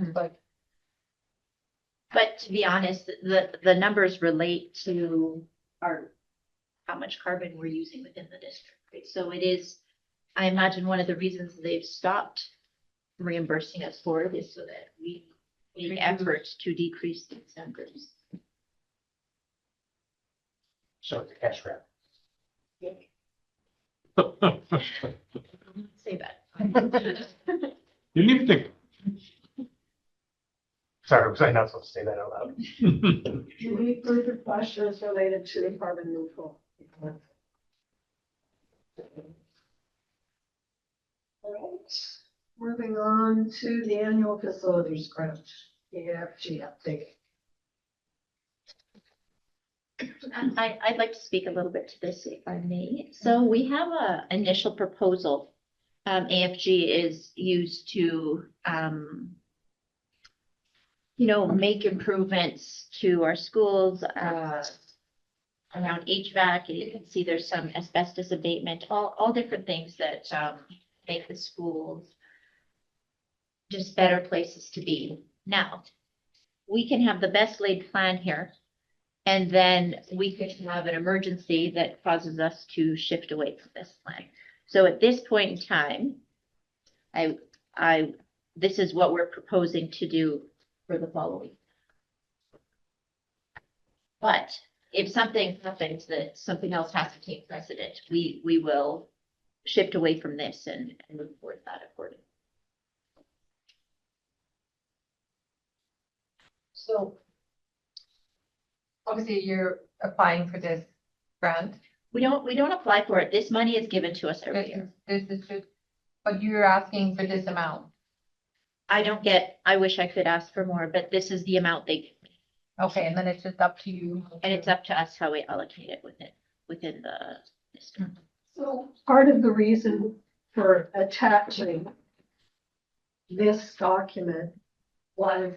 But to be honest, the numbers relate to how much carbon we're using within the district. Right? So it is, I imagine one of the reasons they've stopped reimbursing us for it is so that we make efforts to decrease these numbers. So it's a cash grab. Say that. You didn't even think. Sorry, was I not supposed to say that out loud? Any further questions related to the carbon neutral? All right, moving on to the annual facilities grant, AFG update. I'd like to speak a little bit to this, if I may. So we have an initial proposal. AFG is used to, make improvements to our schools, around HVAC. You can see there's some asbestos abatement, all different things that make the schools just better places to be. Now, we can have the best laid plan here, and then we could have an emergency that causes us to shift away from this plan. So at this point in time, this is what we're proposing to do for the following. But if something happens that something else has to take precedent, we will shift away from this and move forward that accordingly. So obviously you're applying for this grant. We don't apply for it. This money is given to us every year. This is just, but you're asking for this amount. I wish I could ask for more, but this is the amount they give me. Okay, and then it's just up to you. And it's up to us how we allocate it within the district. So part of the reason for attaching this document was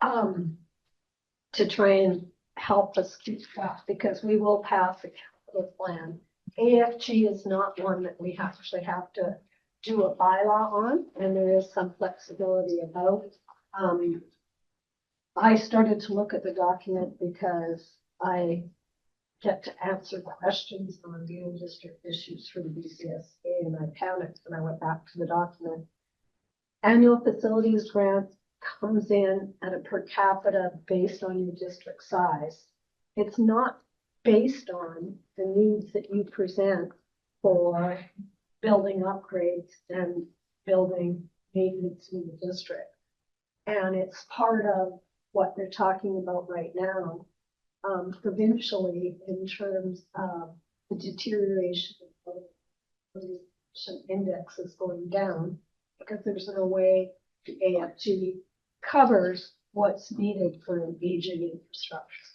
to try and help us keep track, because we will pass a capital plan. AFG is not one that we actually have to do a bylaw on, and there is some flexibility about. I started to look at the document because I get to answer questions on the old district issues for the BCSA, and I panicked when I went back to the document. Annual facilities grant comes in at a per capita based on your district size. It's not based on the needs that you present for building upgrades and building maintenance in the district. And it's part of what they're talking about right now, provincially, in terms of the deterioration of the index is going down, because there's no way the AFG covers what's needed for an aging infrastructure.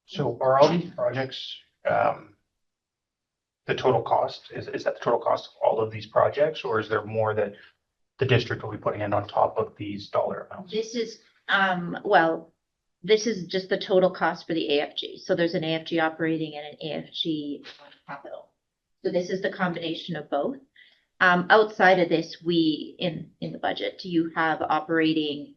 So are all these projects, the total cost, is that the total cost of all of these projects, or is there more that the district will be putting in on top of these dollar amounts? This is, well, this is just the total cost for the AFG. So there's an AFG operating and an AFG capital. So this is the combination of both. Outside of this, we, in the budget, you have operating,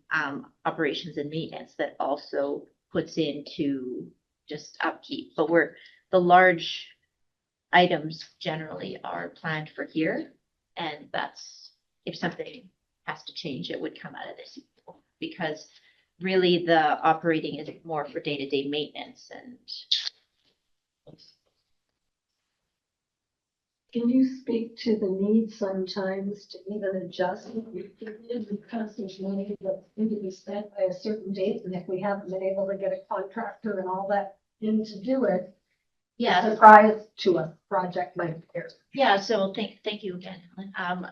operations and maintenance that also puts into just upkeep. But the large items generally are planned for here. And that's, if something has to change, it would come out of this. Because really the operating is more for day-to-day maintenance and. Can you speak to the need sometimes to even adjust what we did because there's money that's going to be spent by a certain date, and if we haven't been able to get a contractor and all that in to do it, Yeah. surprise to a project like this. Yeah, so thank you again, Helen.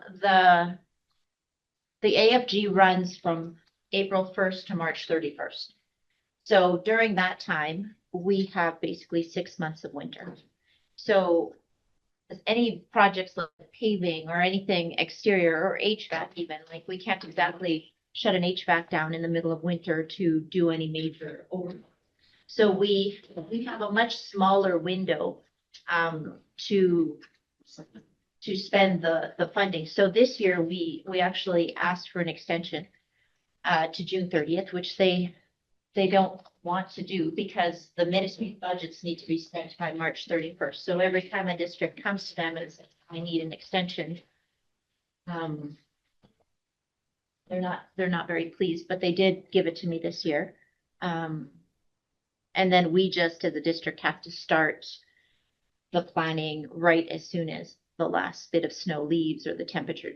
The AFG runs from April 1st to March 31st. So during that time, we have basically 6 months of winter. So any projects like paving or anything exterior or HVAC even, like we can't exactly shut an HVAC down in the middle of winter to do any major overhaul. So we have a much smaller window to spend the funding. So this year we actually asked for an extension to June 30th, which they don't want to do because the ministry budgets need to be spent by March 31st. So every time a district comes to them and says, I need an extension, they're not very pleased, but they did give it to me this year. And then we just, as a district, have to start the planning right as soon as the last bit of snow leaves or the temperature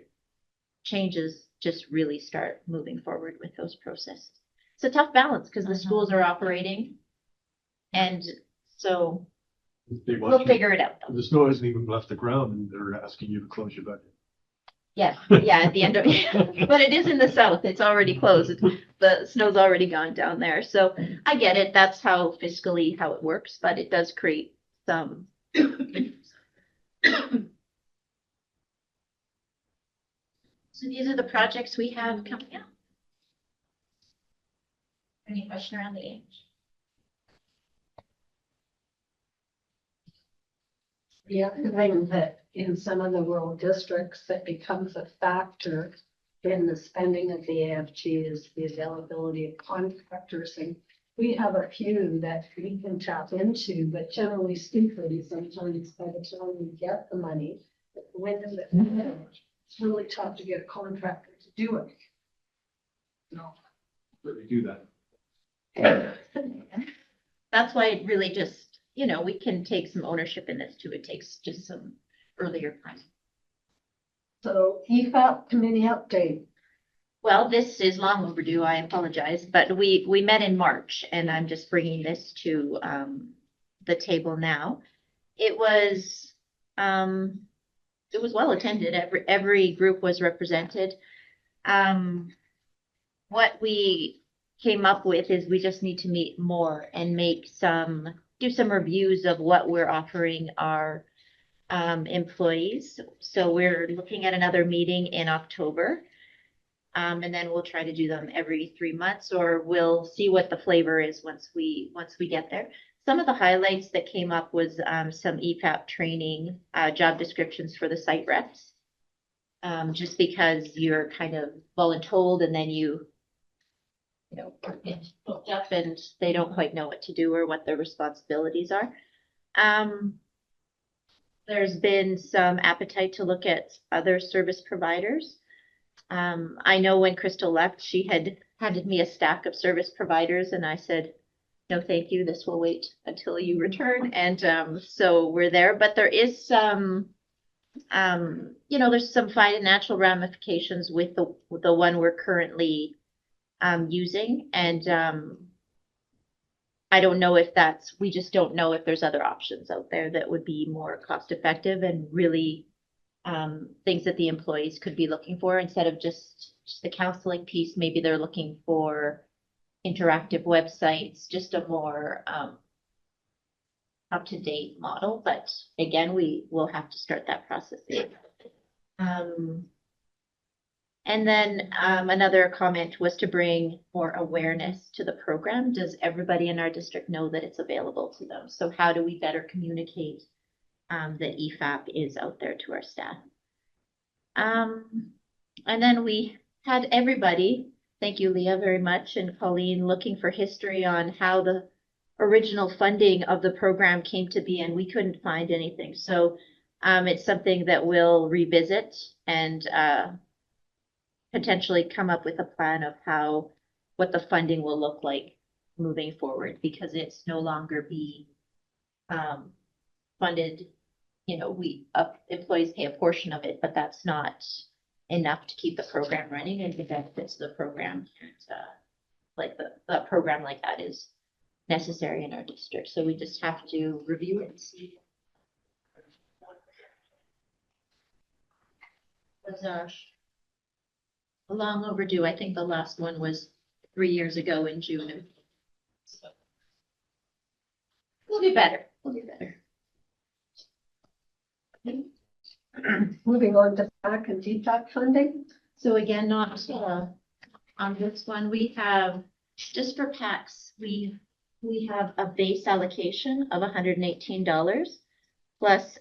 changes, just really start moving forward with those processes. It's a tough balance because the schools are operating. And so we'll figure it out. Though. The snow hasn't even left the ground and they're asking you to close your budget. Yeah, at the end of it, but it is in the south. It's already closed. The snow's already gone down there. So I get it. That's how fiscally how it works, but it does create some. So these are the projects we have coming up. Any question around the age? Yeah, I think that in some of the rural districts, that becomes a factor in the spending of the AFG is the availability of contractors. And we have a few that we can tap into, but generally speaking, sometimes by the time we get the money, it's really tough to get a contractor to do it. No, but we do that. That's why it really just, we can take some ownership in this too. It takes just some earlier time. So EFAP committee update. Well, this is long overdue. I apologize, but we met in March and I'm just bringing this to the table now. It was well attended. Every group was represented. What we came up with is we just need to meet more and do some reviews of what we're offering our employees. So we're looking at another meeting in October. And then we'll try to do them every 3 months, or we'll see what the flavor is once we get there. Some of the highlights that came up was some EFAP training, job descriptions for the site reps. Just because you're kind of voluntold and then you booked up and they don't quite know what to do or what their responsibilities are. There's been some appetite to look at other service providers. I know when Crystal left, she had handed me a stack of service providers and I said, no, thank you. This will wait until you return. And so we're there, but there is some, there's some financial ramifications with the one we're currently using. And I don't know if we just don't know if there's other options out there that would be more cost effective and really things that the employees could be looking for instead of just the counseling piece. Maybe they're looking for interactive websites, just a more up-to-date model, but again, we will have to start that process. And then another comment was to bring more awareness to the program. Does everybody in our district know that it's available to them? So how do we better communicate that EFAP is out there to our staff? And then we had everybody, thank you, Leah, very much, and Colleen, looking for history on how the original funding of the program came to be, and we couldn't find anything. So it's something that we'll revisit and potentially come up with a plan of what the funding will look like moving forward, because it's no longer being funded. You know, employees pay a portion of it, but that's not enough to keep the program running and the benefits of the program. And like the program like that is necessary in our district. So we just have to review it and see. Was long overdue. I think the last one was 3 years ago in June. So we'll do better. We'll do better. Moving on to PAC and DPAC funding. So again, not on this one, we have just for PACs, we have a base allocation of $118 plus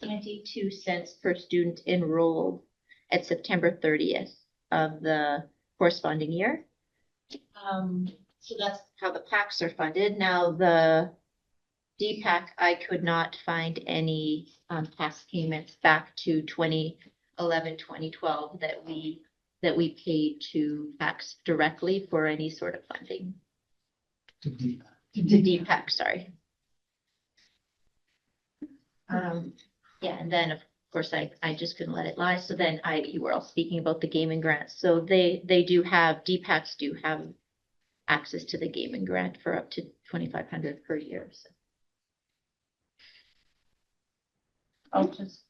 22 cents per student enrolled at September 30th of the corresponding year. So that's how the PACs are funded. Now the DPAC, I could not find any past payments back to 2011, 2012 that we paid to PACs directly for any sort of funding. To DPAC, sorry. Yeah, and then of course I just couldn't let it lie. So then you were all speaking about the gaming grants. So DPACs do have access to the gaming grant for up to $2,500 per year. So. Because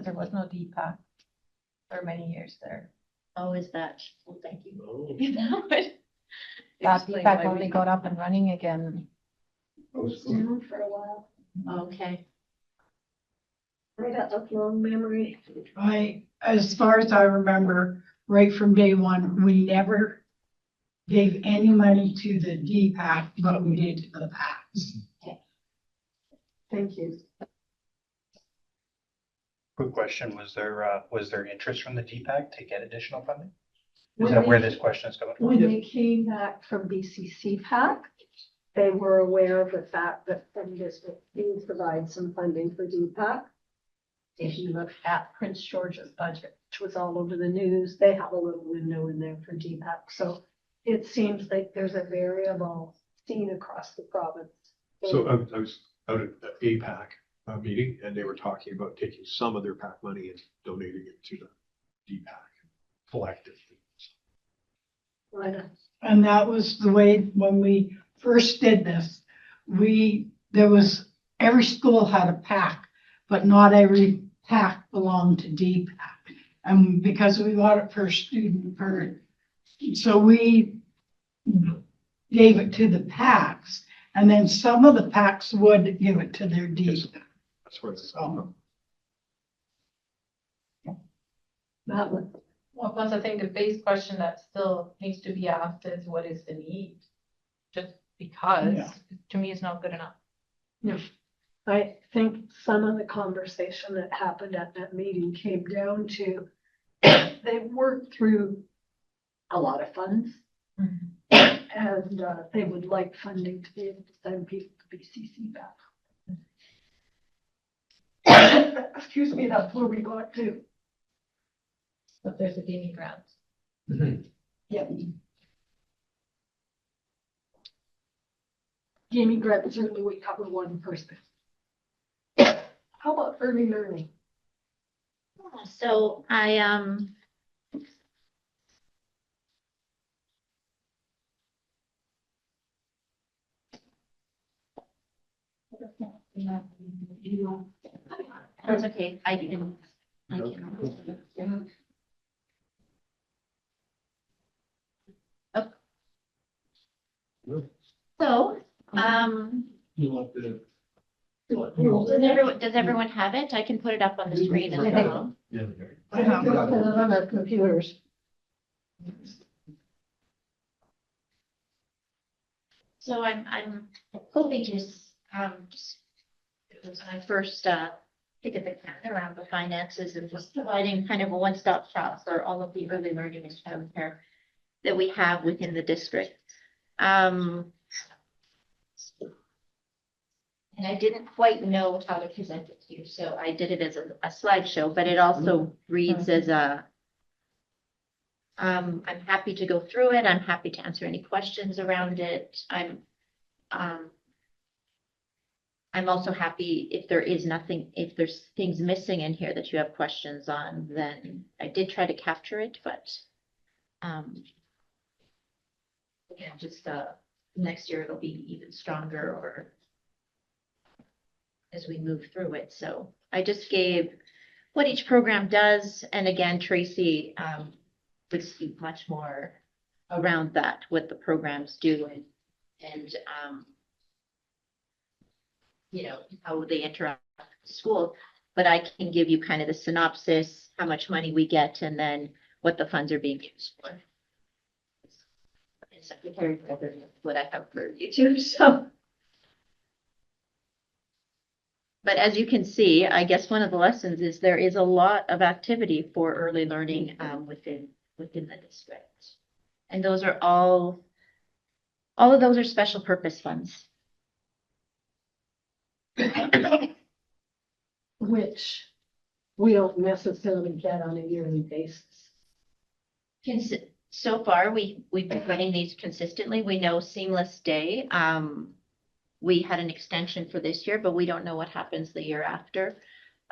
there was no DPAC for many years there. Oh, is that? Well, thank you. That DPAC only got up and running again. It was down for a while. Okay. I got a long memory. As far as I remember, right from day one, we never gave any money to the DPAC, but we did to the PACs. Thank you. Quick question, was there interest from the DPAC to get additional funding? Is When that where they- this question is coming from? When they came back from BCC PAC, they were aware of the fact that the district needs to provide some funding for DPAC. If you look at Prince George's budget, which was all over the news, they have a little window in there for DPAC. So it seems like there's a variable seen across the province. So I was out at the APAC meeting, and they were talking about taking some of their PAC money and donating it to the DPAC collectively. And that was the way, when we first did this, every school had a PAC, but not every PAC belonged to DPAC. And because we got it per student so we gave it to the PACs, and then some of the PACs would give it to their DPAC. That's where it's That one. Well, plus I think the base question that still needs to be asked is what is the need? Just because, Yeah. to me, it's not good enough. I think some of the conversation that happened at that meeting came down to they worked through a lot of funds. And they would like funding to be able to send people to BCC back. Excuse me, that's where we got to. But there's a gaming grant. Yep. Gaming grant certainly would cover one person. How about early learning? So I that's okay. I can. So, You want the. does everyone have it? I can put it up on the screen as well. Yeah. I have it on our computers. So I'm hoping to just when I first take a bit around the finances and just providing kind of a one-stop shop for all of the early learning and childcare that we have within the district. And I didn't quite know how to present it to you, so I did it as a slideshow, but it also reads as a I'm happy to go through it. I'm happy to answer any questions around it. I'm also happy if if there's things missing in here that you have questions on, then I did try to capture it, but again, just next year it'll be even stronger or as we move through it. So I just gave what each program does. And again, Tracy would speak much more around that, what the programs do and you know, how they interact with the school. But I can give you kind of the synopsis, how much money we get, and then what the funds are being used for. And Secretary, what I have for you too, so. But as you can see, I guess one of the lessons is there is a lot of activity for early learning within the district. And those are all of those are special purpose funds. Which we don't necessarily get on a yearly basis. So far, we've been running these consistently. We know Seamless Day. We had an extension for this year, but we don't know what happens the year after.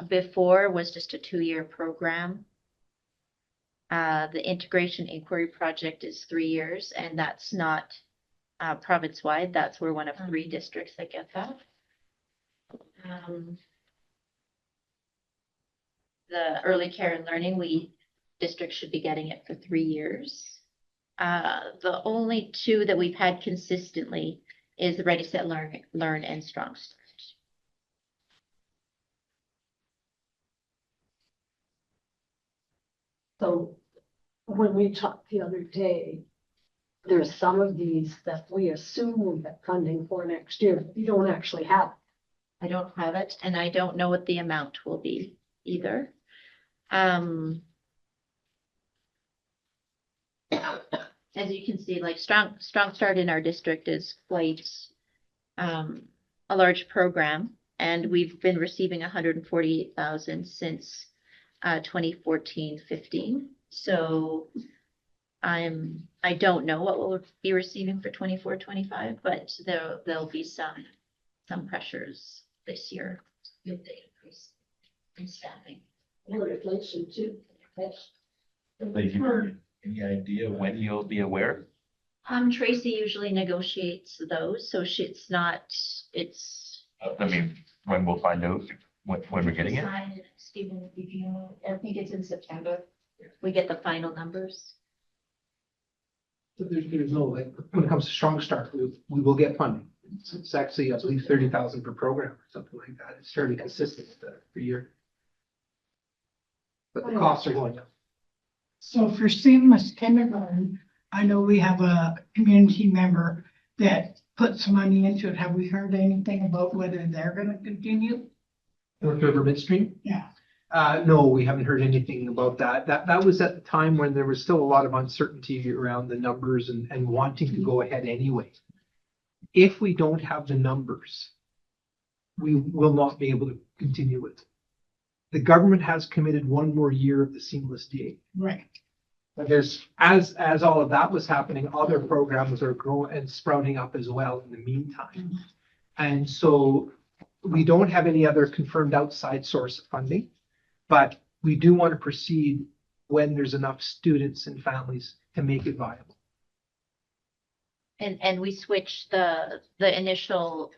Before was just a 2-year program. The Integration Inquiry Project is 3 years, and that's not province-wide. That's we're one of 3 districts that get that. The Early Care and Learning, districts should be getting it for 3 years. The only 2 that we've had consistently is the Ready, Set, Learn and Strong Start. So when we talked the other day, there's some of these that we assume we'll get funding for next year, but you don't actually have. I don't have it, and I don't know what the amount will be either. As you can see, like Strong Start in our district is quite a large program, and we've been receiving 148,000 since 2014-15. So I don't know what we'll be receiving for 24-25, but there'll be some pressures this year with the increase in staffing. Inflation too. Any idea when you'll be aware? Tracy usually negotiates those, so it's I mean, when we'll find out when we're getting it? Stephen, I think it's in September. We get the final numbers. So there's no, like, when it comes to Strong Start, we will get funding. It's actually, I believe, 30,000 per program or something like that. It's fairly consistent per year. But the costs are going up. So for Seamless Kindergarten, I know we have a community member that put some money into it. Have we heard anything about whether they're gonna continue? North River Midstream? Yeah. No, we haven't heard anything about that. That was at the time when there was still a lot of uncertainty around the numbers and wanting to go ahead anyway. If we don't have the numbers, we will not be able to continue it. The government has committed 1 more year of the Seamless Day. Right. But there's, as all of that was happening, other programs are growing and sprouting up as well in the meantime. And so we don't have any other confirmed outside source of funding, but we do want to proceed when there's enough students and families to make it viable. And we switched the initial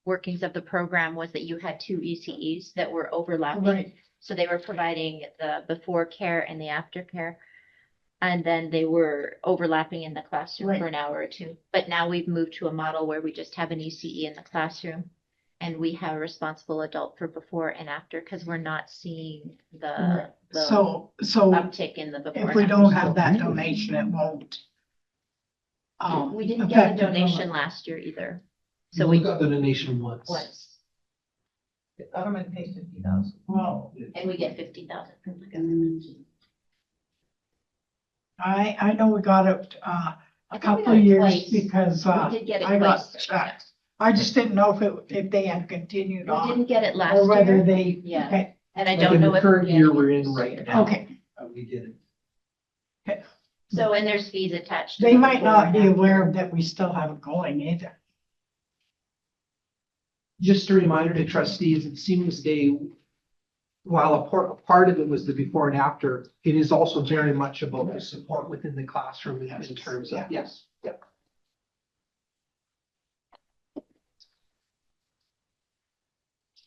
workings of the program was that you had 2 ECEs that were overlapping. Right. So they were providing the before care and the after care. And then they were overlapping in the classroom Right. for an hour or two. But now we've moved to a model where we just have an ECE in the classroom. And we have a responsible adult for before and after, because we're not seeing the So uptick in the before if and we after don't school. have that donation, it won't. We didn't get affect a the donation program. last year either. So we got the donation once. was, The government pays 50,000. Well, and we get 50,000 from the government. I know we got it, a I think we couple got of it years twice. because, We did get it I got twice. checked. I just didn't know if they had continued We on didn't get it last or whether year, they, Yeah. okay, and I Like don't in know the if. current year we're in right now. okay. We did it. So, and there's fees attached. to They the might before not and be after. aware that we still have it going either. Just a reminder to trustees, it seems while a part of it was the before and after, it is also very much about the support within the classroom in terms of, yes, yep.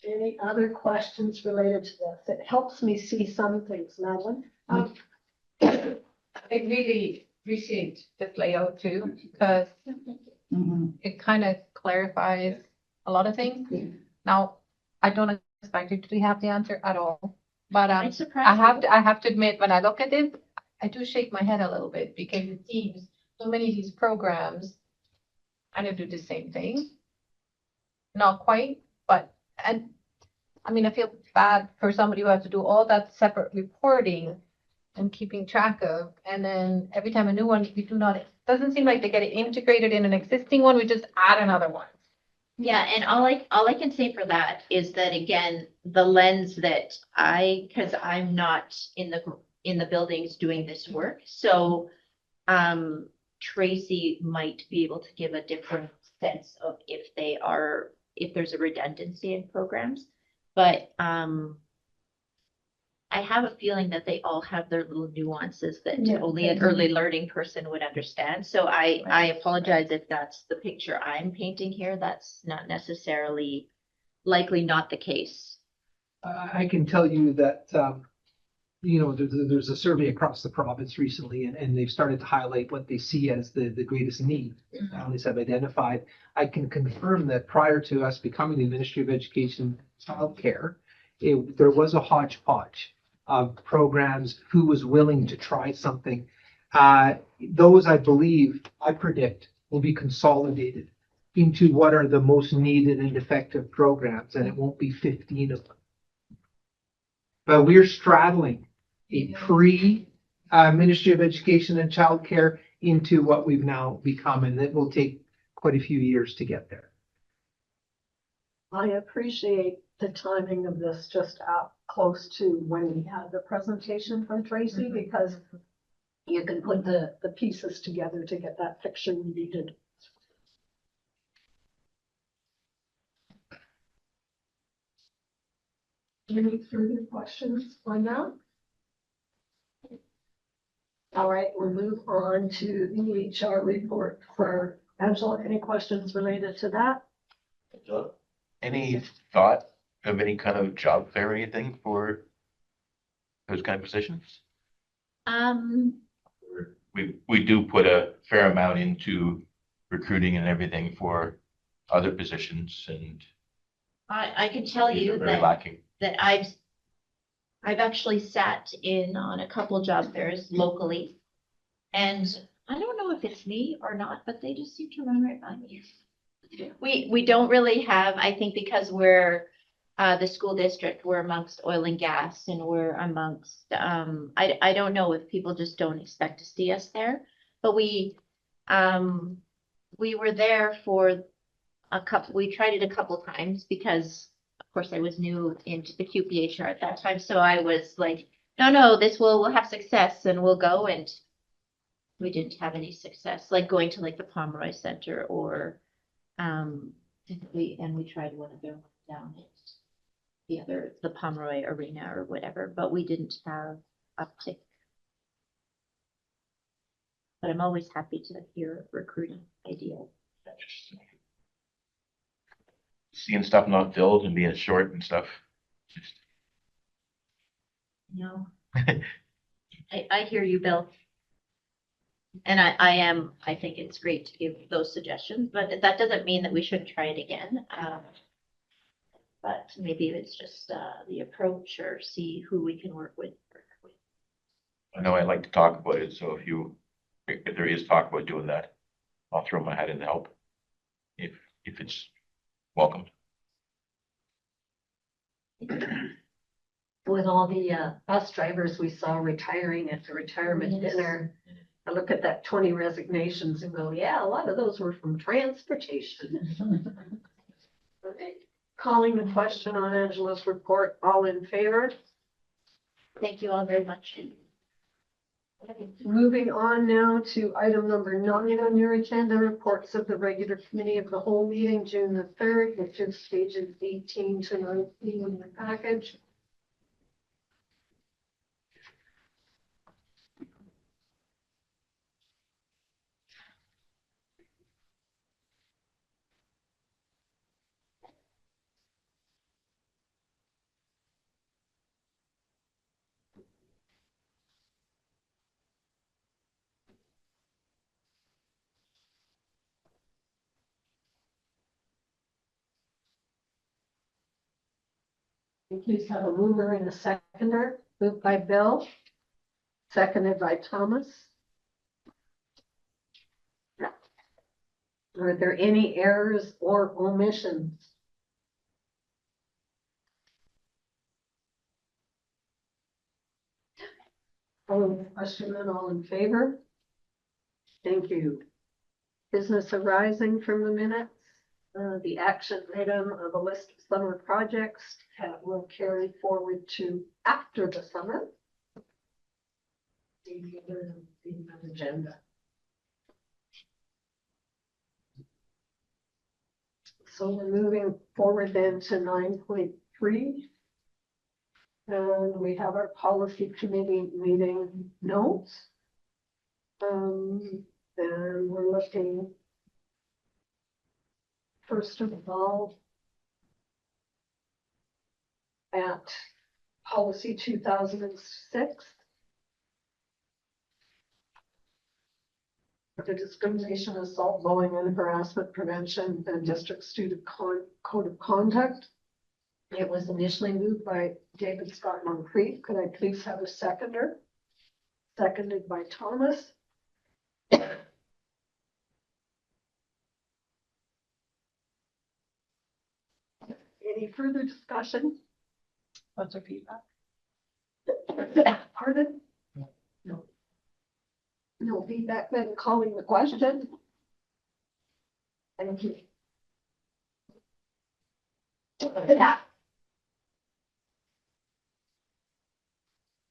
Any other questions related to this? It helps me see some things, Madeline. I really appreciate this layout too, because Mhm. it kind of clarifies a lot of things. Now, I don't expect you to have the answer at all, but I'm I surprised. have to admit, when I look at this, I do shake my head a little bit because it seems so many of these programs kind of do the same thing. Not quite, but, and, I mean, I feel bad for somebody who has to do all that separate reporting and keeping track of, and then every time a new one, we do not, it doesn't seem like they get it integrated in an existing one, we just add another one. Yeah, and all I can say for that is that, again, the lens that because I'm not in the buildings doing this work, so Tracy might be able to give a different sense of if there's a redundancy in programs. But I have a feeling that they all have their little nuances that Yeah, only an early learning person would understand. So I apologize if that's the picture I'm painting here. That's not necessarily likely not the case. I can tell you that, there's a survey across the province recently, and they've started to highlight what they see as the greatest need. Families have identified. I can confirm that prior to us becoming the Ministry of Education childcare, there was a hodgepodge of programs, who was willing to try something. Those, I believe, I predict, will be consolidated into what are the most needed and effective programs, and it won't be 15 of them. But we're straddling a Ministry of Education and Childcare into what we've now become, and it will take quite a few years to get there. I appreciate the timing of this just up close to when we had the presentation from Tracy, because you can put the pieces together to get that picture we needed. Any further questions on that? All right, we'll move on to the HR report for Angela. Any questions related to that? Any thought of any kind of job fair or anything for those kind of positions? We do put a fair amount into recruiting and everything for other positions, and I can tell these you are very that lacking. I've actually sat in on a couple job fairs locally. And I don't know if it's me or not, but they just seem to run right by me. We don't really have, I think because we're the school district, we're amongst oil and gas, and we're amongst, I don't know if people just don't expect to see us there. But we were there for we tried it a couple times because of course I was new into the QPHR at that time. So I was like, no, we'll have success and we'll go, and we didn't have any success, like going to like the Pomeroy Center or we tried one of their ones down at the Pomeroy Arena or whatever, but we didn't have uptick. But I'm always happy to hear recruiting ideas. Seeing stuff not filled and being short and stuff. No. I hear you, Bill. And I think it's great to give those suggestions, but that doesn't mean that we shouldn't try it again. But maybe it's just the approach or see who we can work with. I know I like to talk about it, so if there is talk about doing that, I'll throw my hat in to help. If it's welcome. With all the bus drivers we saw retiring at the retirement dinner, I look at that 20 resignations and go, yeah, a lot of those were from transportation. Okay. Calling the question on Angela's report, all in favor? Thank you all very much. Moving on now to item number 9 on your agenda, reports of the regular committee of the whole meeting, June the 3rd, which is pages 18 to 19 in the package. Please have a mover and a seconder. Moved by Bill, seconded by Thomas. Are there any errors or omissions? Question then, all in favor? Thank you. Business arising from the minutes. The action item of a list of summer projects that will carry forward to after the summer. The agenda. So we're moving forward then to 9.3. And we have our policy committee meeting notes. And we're looking first of all at policy 2006. The discrimination, assault, bullying, and harassment prevention and district student code of conduct. It was initially moved by David Scott Moncrief. Could I please have a seconder? Seconded by Thomas. Any further discussion? What's our feedback? Pardon? No. No feedback, then calling the question. Thank you. Would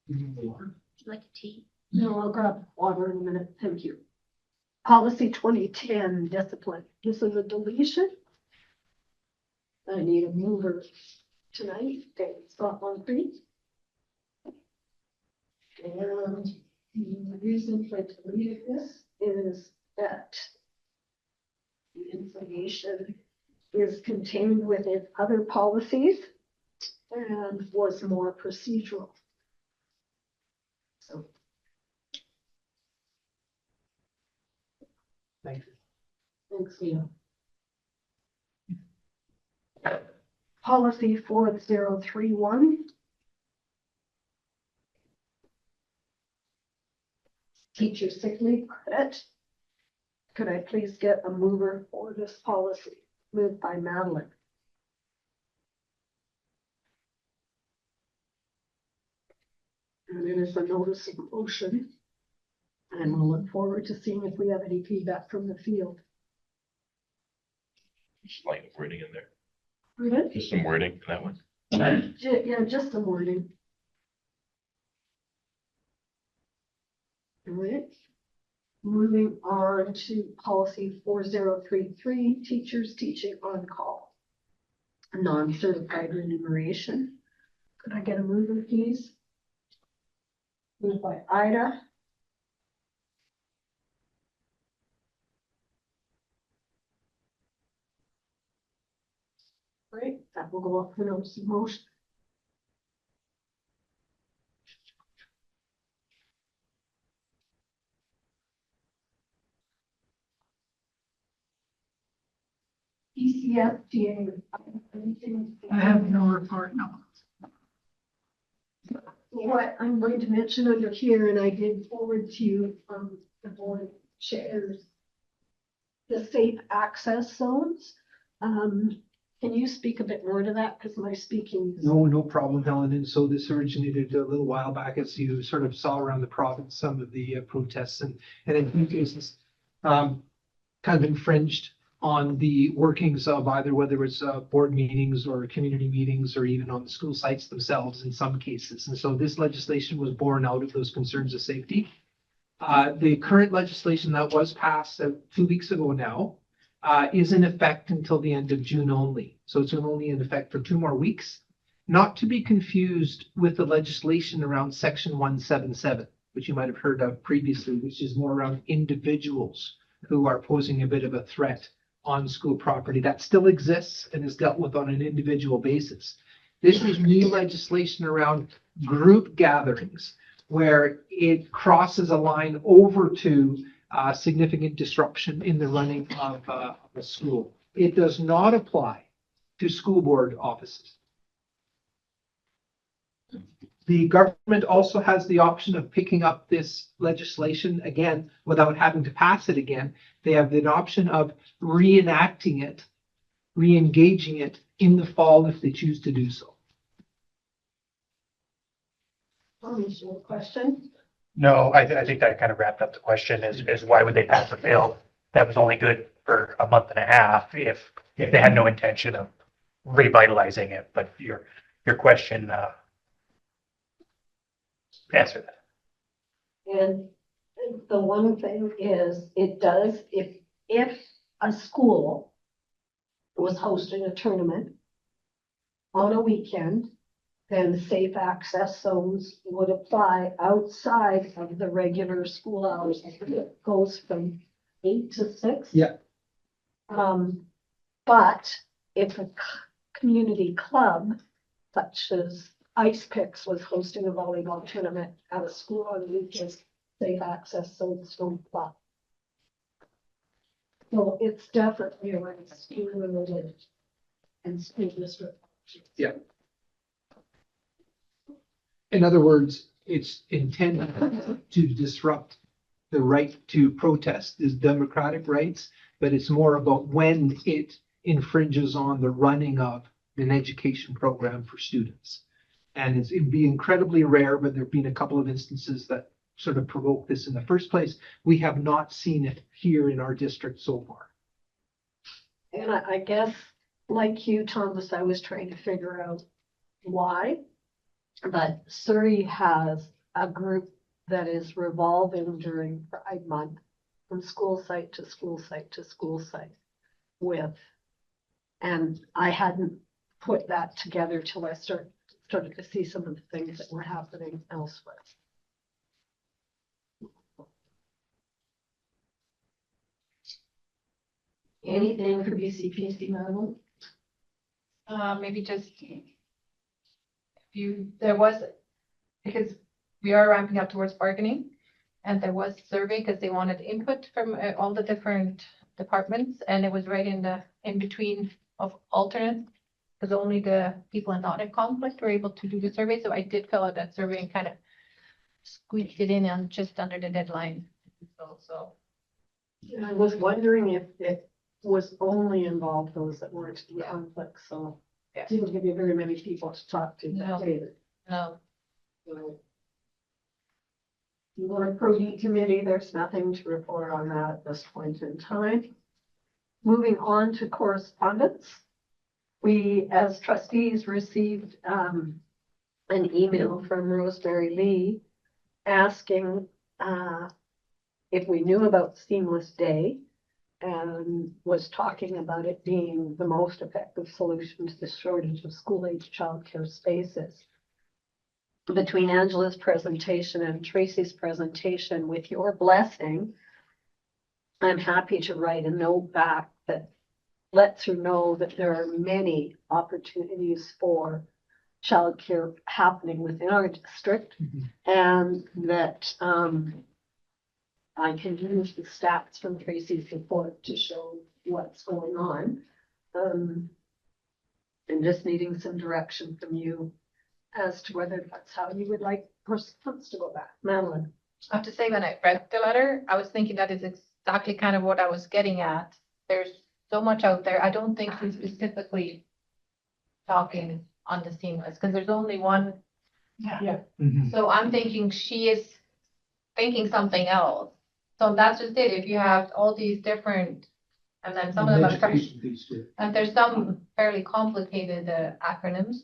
you like a tea? No, I'll grab water in a minute. Thank you. Policy 2010, discipline. This is a deletion. I need a mover tonight. David Scott Moncrief. And the reason for deleting this is that the information is contained within other policies and was more procedural. So. Thank you. Thanks, Leo. Policy 4031. Teacher sick leave credit. Could I please get a mover for this policy? Moved by Madeline. And it is a notice of motion. And we'll look forward to seeing if we have any feedback from the field. Just like wording in there. Pardon? Just some wording in that one. Yeah, just the wording. All right. Moving on to policy 4033, teachers teaching on call. Non-certified remuneration. Could I get a mover, please? Moved by Ida. Great, that will go up for notice of motion. ECFTA. I have no report, no. What I'm going to mention under here, and I did forward to you from the board chairs, the safe access zones. Can you speak a bit more to that? Because my speaking is. No problem, Helen. And so this originated a little while back, as you sort of saw around the province, some of the protests and in a few cases, kind of infringed on the workings of either whether it's board meetings or community meetings or even on the school sites themselves in some cases. And so this legislation was born out of those concerns of safety. The current legislation that was passed 2 weeks ago now is in effect until the end of June only. So it's only in effect for 2 more weeks. Not to be confused with the legislation around Section 177, which you might have heard of previously, which is more around individuals who are posing a bit of a threat on school property. That still exists and is dealt with on an individual basis. This is new legislation around group gatherings where it crosses a line over to significant disruption in the running of a school. It does not apply to school board offices. The government also has the option of picking up this legislation again without having to pass it again. They have the option of reenacting it, re-engaging it in the fall if they choose to do so. Question? No, I think that kind of wrapped up the question is why would they pass a bill that was only good for a month and a half if they had no intention of revitalizing it? But your question answered that. And the one thing is, it does, if a school was hosting a tournament on a weekend, then safe access zones would apply outside of the regular school hours. It goes from 8 to 6. Yeah. But if a community club, such as Ice Picks, was hosting a volleyball tournament at a school on the weekend, safe access zones don't apply. So it's definitely around school related and school district. Yeah. In other words, it's intended to disrupt the right to protest, is democratic rights, but it's more about when it infringes on the running of an education program for students. And it'd be incredibly rare, but there've been a couple of instances that sort of provoke this in the first place. We have not seen it here in our district so far. And I guess, like you, Thomas, I was trying to figure out why. But Surrey has a group that is revolving during Pride Month from school site to school site to school site with, and I hadn't put that together till I started to see some of the things that were happening elsewhere. Anything for BCPC, Madeline? Maybe just there was, because we are ramping up towards bargaining, and there was survey because they wanted input from all the different departments, and it was right in between of alternates, because only the people not in conflict were able to do the survey. So I did fill out that survey and kind of squeaked it in on just under the deadline. So And I was wondering if it was only involved those that weren't in conflict, so Yeah. it didn't give you very many people to talk to No. that day. no. So, you want a prudent committee, there's nothing to report on that at this point in time. Moving on to correspondence. We, as trustees, received an email from Rosemary Lee asking if we knew about Seamless Day, and was talking about it being the most effective solution to the shortage of school-age childcare spaces. Between Angela's presentation and Tracy's presentation, with your blessing, I'm happy to write a note back that lets her know that there are many opportunities for childcare happening within our district, and that I can use the stats from Tracy's report to show what's going on. And just needing some direction from you as to whether that's how you would like participants to go back. Madeline? I have to say, when I read the letter, I was thinking that is exactly kind of what I was getting at. There's so much out there. I don't think he's specifically talking on the seamless, because there's only one. So I'm thinking she is thinking something else. So that's just it. If you have all these different, and then some of them are, and there's some fairly complicated acronyms,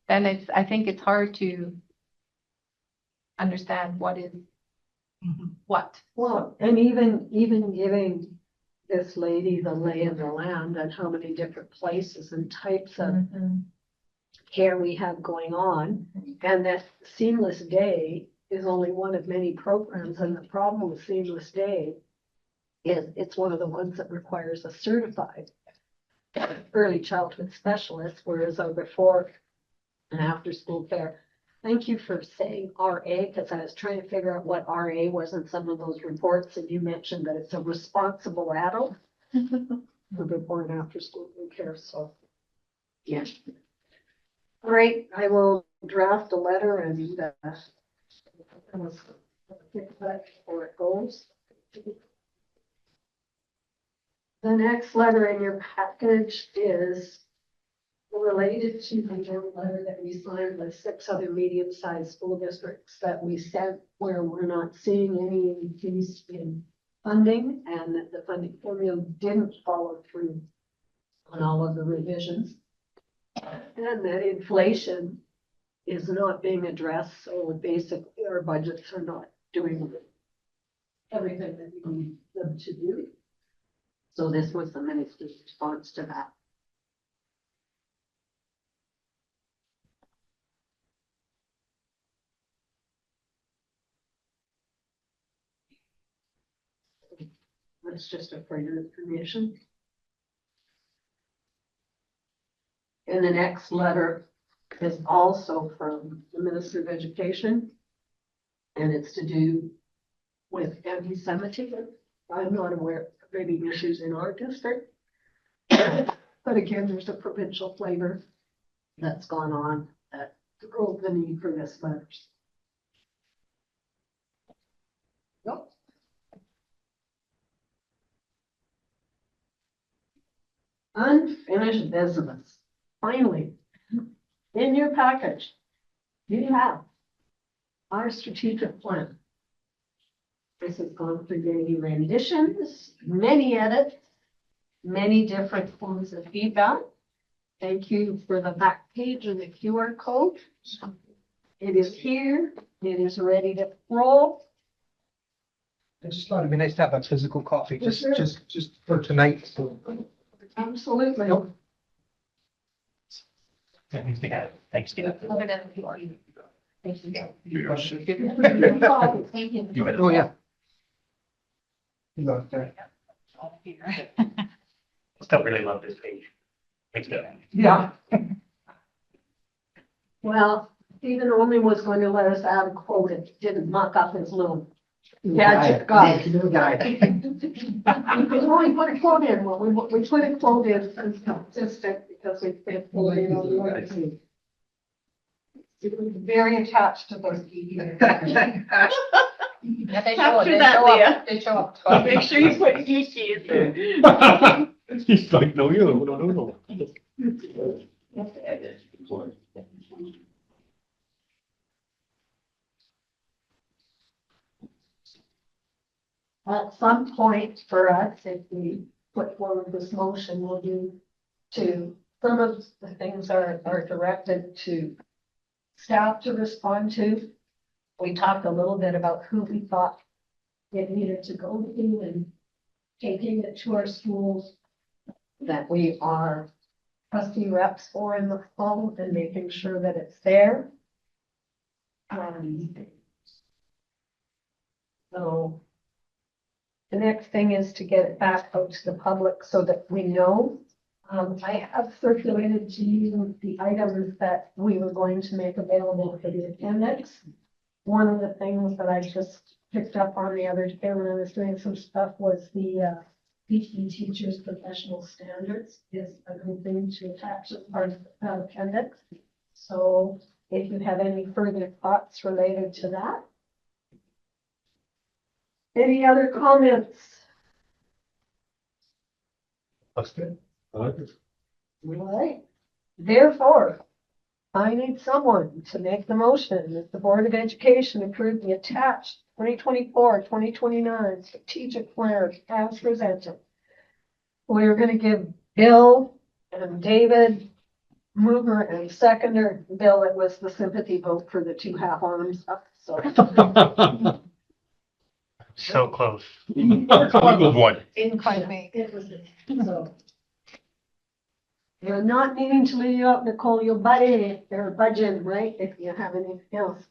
then I think it's hard to understand what is what. Well, and even giving this lady the lay of the land and how many different places and types of care we have going on, and that Seamless Day is only one of many programs, and the problem with Seamless Day is it's one of the ones that requires a certified early childhood specialist, whereas our before and after school care. Thank you for saying RA, because I was trying to figure out what RA was in some of those reports, and you mentioned that it's a responsible adult for before and after school care, so. Yeah. All right, I will draft a letter and before it goes. The next letter in your package is related to the letter that we signed with 6 other medium-sized school districts that we sent, where we're not seeing any increase in funding, and that the funding formula didn't follow through on all of the revisions, and that inflation is not being addressed, so basically our budgets are not doing everything that we need them to do. So this was the minister's response to that. That's just for your information. And the next letter is also from the Minister of Education, and it's to do with anti-Semitism. I'm not aware of any issues in our district, but again, there's a provincial flavor that's gone on that drove the need for this letter. Yep. Unfinished business. Finally, in your package, you have our strategic plan. This has gone through many renditions, many edits, many different forms of feedback. Thank you for the back page and the QR code. It is here. It is ready to roll. I just thought it'd be nice to have a physical copy, For sure. just for tonight, so. Absolutely. Thanks, Steve. Other than the QR. Thank you. Thank you. Oh, yeah. Still really love this page. Thanks, Doug. Yeah. Well, Stephen only was going to let us add a quote. It didn't muck up his little gadget guy. Little guy. We could only put a quote in. Well, we put a quote in as consistent because we can't pull it in on the other page. He was very attached to those PDFs. Yeah, they show After it. that, Leah. They show up. Make sure you put Geeky in there. He's like, no, no. At some point for us, if we put forward this motion, we'll do to, some of the things are directed to staff to respond to. We talked a little bit about who we thought it needed to go to and taking it to our schools that we are trusting reps for in the fall and making sure that it's there. So the next thing is to get it back out to the public so that we know. I have circulated to you the items that we were going to make available for the appendix. One of the things that I just picked up on the other day when I was doing some stuff was the PE teachers' professional standards is a good thing to attach as part of the appendix. So if you have any further thoughts related to that. Any other comments? Looks good. All right. Therefore, I need someone to make the motion that the Board of Education approve the attached 2024-2029 strategic plan as presented. We're going to give Bill and David mover and seconder. Bill, it was the sympathy vote for the two half arms up. So So close. One. didn't quite make it. Was so. You're not needing to leave you up, Nicole. You'll butt in or budge in, right? If you have anything else.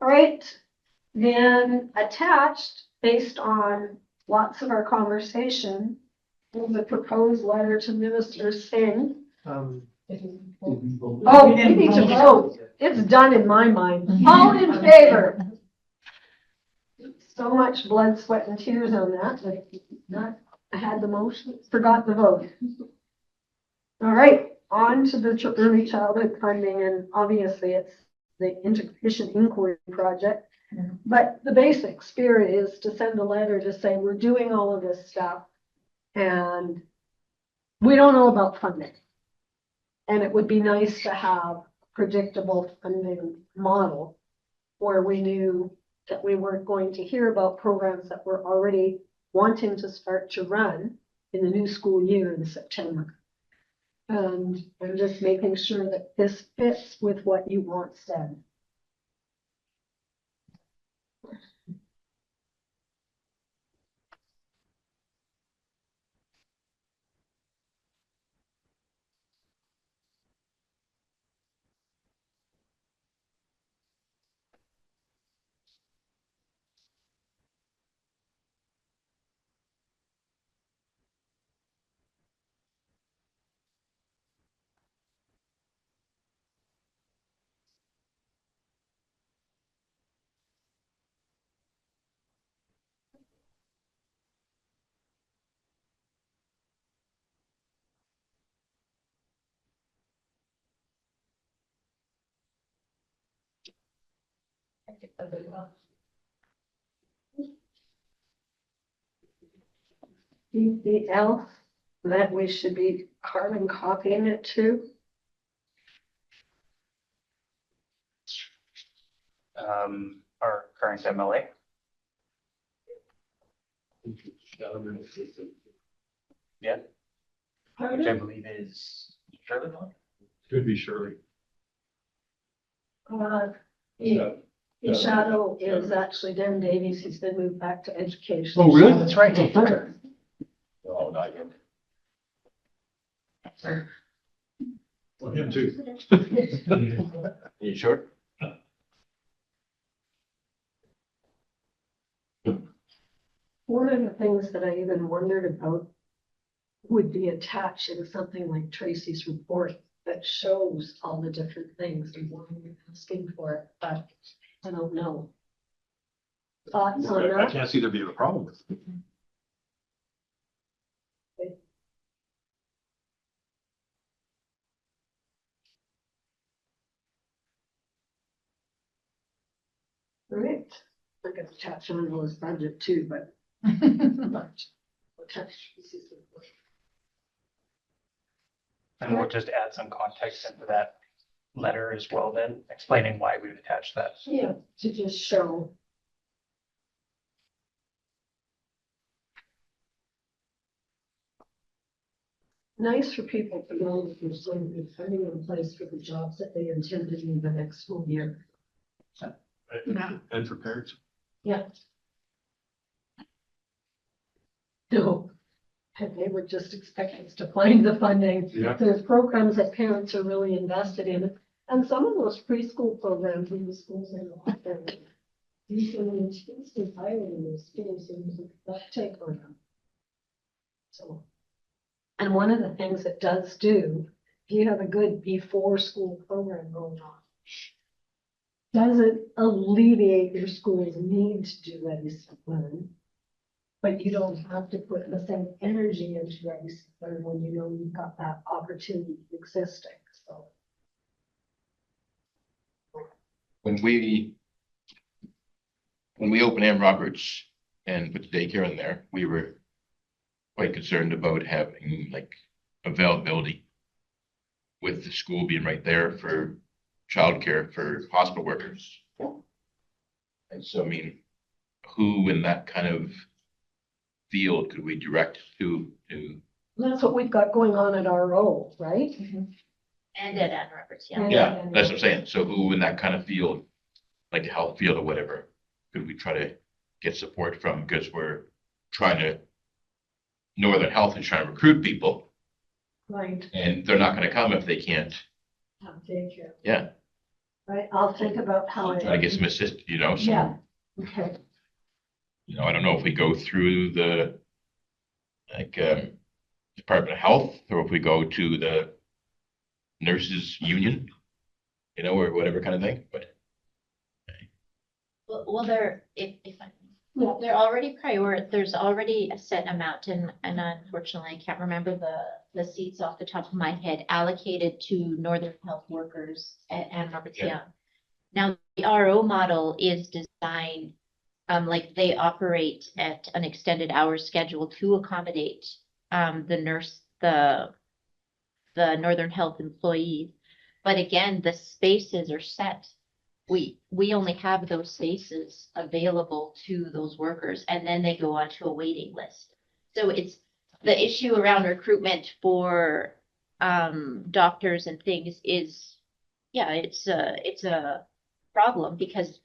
All right. Then attached, based on lots of our conversation, is a proposed letter to Minister Singh. Oh, we need to vote. It's done in my mind. All in favor? So much blood, sweat, and tears on that, but not, I had the motion, forgot the vote. All right, on to the early childhood funding, and obviously it's the integration inquiry project. But the basic spirit is to send a letter to say we're doing all of this stuff and we don't know about funding. And it would be nice to have a predictable funding model where we knew that we weren't going to hear about programs that we're already wanting to start to run in the new school year in September. And I'm just making sure that this fits with what you want said. Anything else that we should be carbon copying it to? Our current MLA. Yeah, which I believe is Shirley. Could be Shirley. The shadow is actually Dan Davies. He's been moved back to education. Oh, really? That's right. Oh, not yet. Well, him too. You sure? One of the things that I even wondered about would be attaching something like Tracy's report that shows all the different things and why you're asking for it, but I don't know. Thoughts on I that? can't see there being a problem with it. Right. I could attach on Noah's budget too, but. Attach Tracy's report. And we'll just add some context into that letter as well then, explaining why we would attach that. Yeah, to just show. Nice for people to know that there's going to be funding in place for the jobs that they intend to do the next school year. Yeah. And for parents. Yeah. No, and they would just expect us to find the funding. Yeah. There's programs that parents are really invested in, and some of those preschool programs in the schools are not there. These are intensely hiring in those schools and that take on them. So, and one of the things it does do, if you have a good before school program going on, does it alleviate your school's need to do ready to learn? But you don't have to put the same energy into registering when you know you've got that opportunity existing, so. When we opened Ann Roberts and put the daycare in there, we were quite concerned about having like availability with the school being right there for childcare for hospital workers. And so, I mean, who in that kind of field could we direct to? That's what we've got going on at RO, right? And at Ann Roberts, yeah. Yeah, that's what I'm saying. So who in that kind of field, like the health field or whatever, could we try to get support from? Because we're trying to, Northern Health is trying to recruit people Right, and they're not gonna come if they can't, have daycare, yeah, right, I'll think about how try to get some assist, you know, so. Yeah, okay, You know, I don't know if we go through the, like, Department of Health, or if we go to the nurses union, you know, or whatever kind of thing, but. Well, there, if I, Yeah. they're already there's already a set amount and unfortunately I can't remember the seats off the top of my head allocated to Northern Health workers at Ann Roberts Yeah. Young. Now, the RO model is designed, like they operate at an extended hours schedule to accommodate, the Northern Health employees. But again, the spaces are set. We only have those spaces available to those workers and then they go onto a waiting list. So it's the issue around recruitment for doctors and things is, yeah, it's a problem because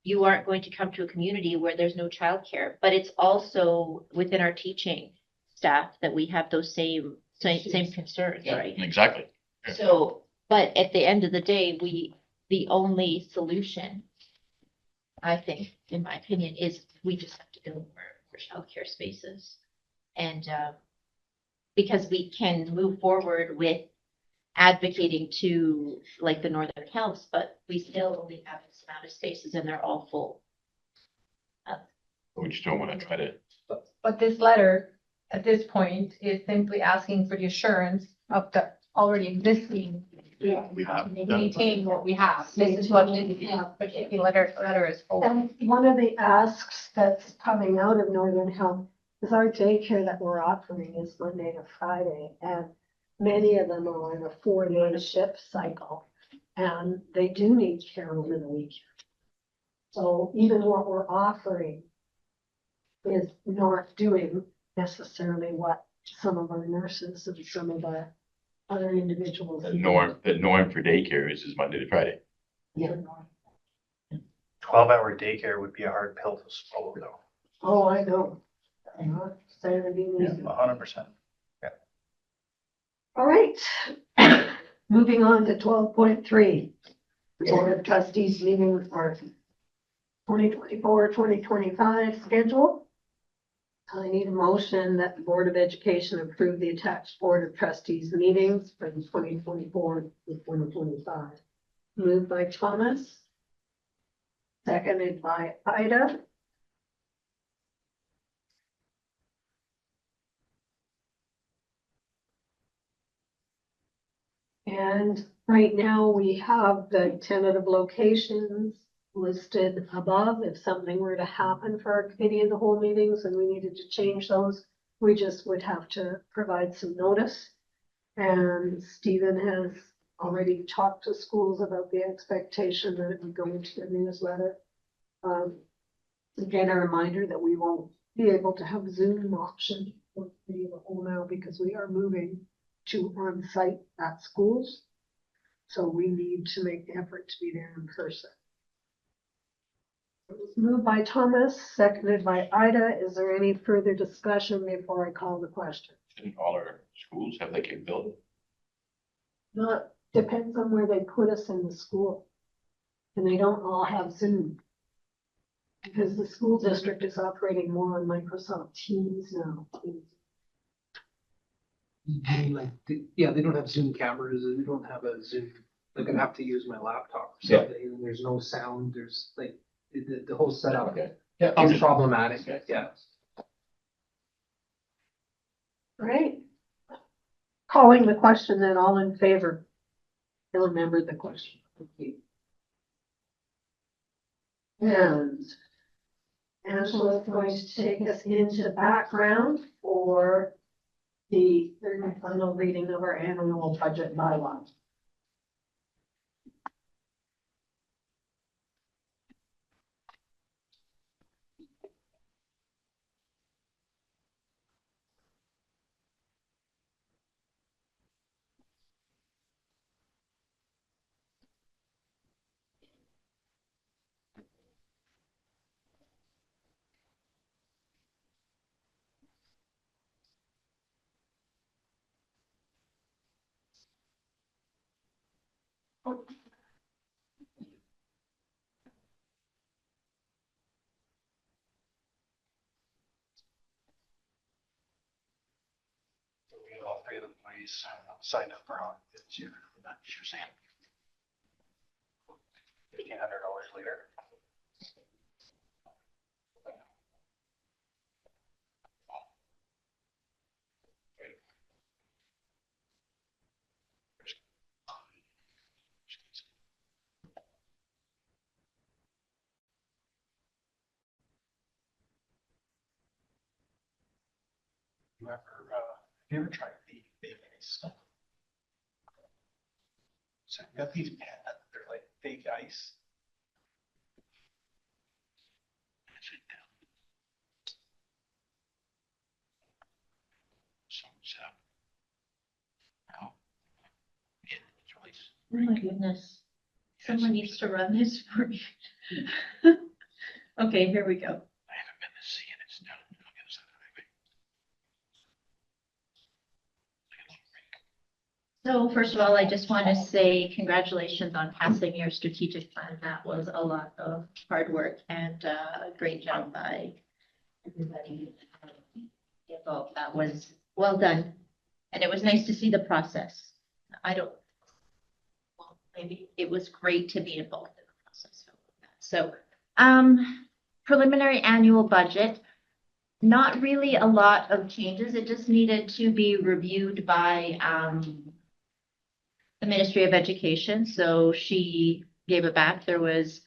you aren't going to come to a community where there's no childcare, but it's also within our teaching staff that we have those same concerns, Yeah, right? exactly. Yeah. So, but at the end of the day, the only solution, I think, in my opinion, is we just have to build more childcare spaces. And because we can move forward with advocating to like the Northern Health, but we still only have this amount of spaces and they're all full. We just don't want to try to, But this letter, at this point, is simply asking for the assurance of the already existing, we have. maintain what we have. This is what this particular letter is for. and one of the asks that's coming out of Northern Health is our daycare that we're offering is Monday to Friday, and many of them are on a 4-day shift cycle, and they do need care over the weekend. So even what we're offering is not doing necessarily what some of our nurses and some of our other individuals. The norm for daycare is Monday to Friday. Yeah. 12-hour daycare would be a hard pill to swallow, though. Oh, I know. I'm not saying it'd be easy. 100%. All right. Moving on to 12.3. Board of Trustees meeting for 2024-2025 schedule. I need a motion that the Board of Education approve the attached Board of Trustees meetings for the 2024 to 2025. Moved by Thomas. Seconded by Ida. And right now we have the tentative locations listed above. If something were to happen for our committee of the whole meetings and we needed to change those, we just would have to provide some notice. And Stephen has already talked to schools about the expectation that it would go into the newsletter. Again, a reminder that we won't be able to have Zoom option for the committee of the whole now because we are moving to on-site at schools. So we need to make the effort to be there in person. It was moved by Thomas, seconded by Ida. Is there any further discussion before I call the question? Shouldn't all our schools have that capability? Not, depends on where they put us in the school. And they don't all have Zoom. Because the school district is operating more on Microsoft Teams now. Yeah, they don't have Zoom cameras, they don't have a Zoom, like I have to use my laptop or Yeah. something, and there's no sound, there's like, the whole setup Okay. Yeah. is problematic, yeah. Right. Calling the question, then all in favor. I remember the question. Thank you. And Angela is going to take us into background for the third and final reading of our annual budget bylaw. All three of the employees signed up for this year. You're saying $1,500 later. Have you ever tried the fake ice stuff? So I've got these pads, they're like fake ice. Oh my goodness. Someone needs to run this for me. Okay, here we go. I haven't been to see it. It's down on the other side of the highway. So first of all, I just want to say congratulations on passing your strategic plan. That was a lot of hard work and a great job by everybody involved. That was well done. And it was nice to see the process. Maybe it was great to be involved in the process. So, preliminary annual budget, not really a lot of changes. It just needed to be reviewed by, the Ministry of Education. So she gave it back. There was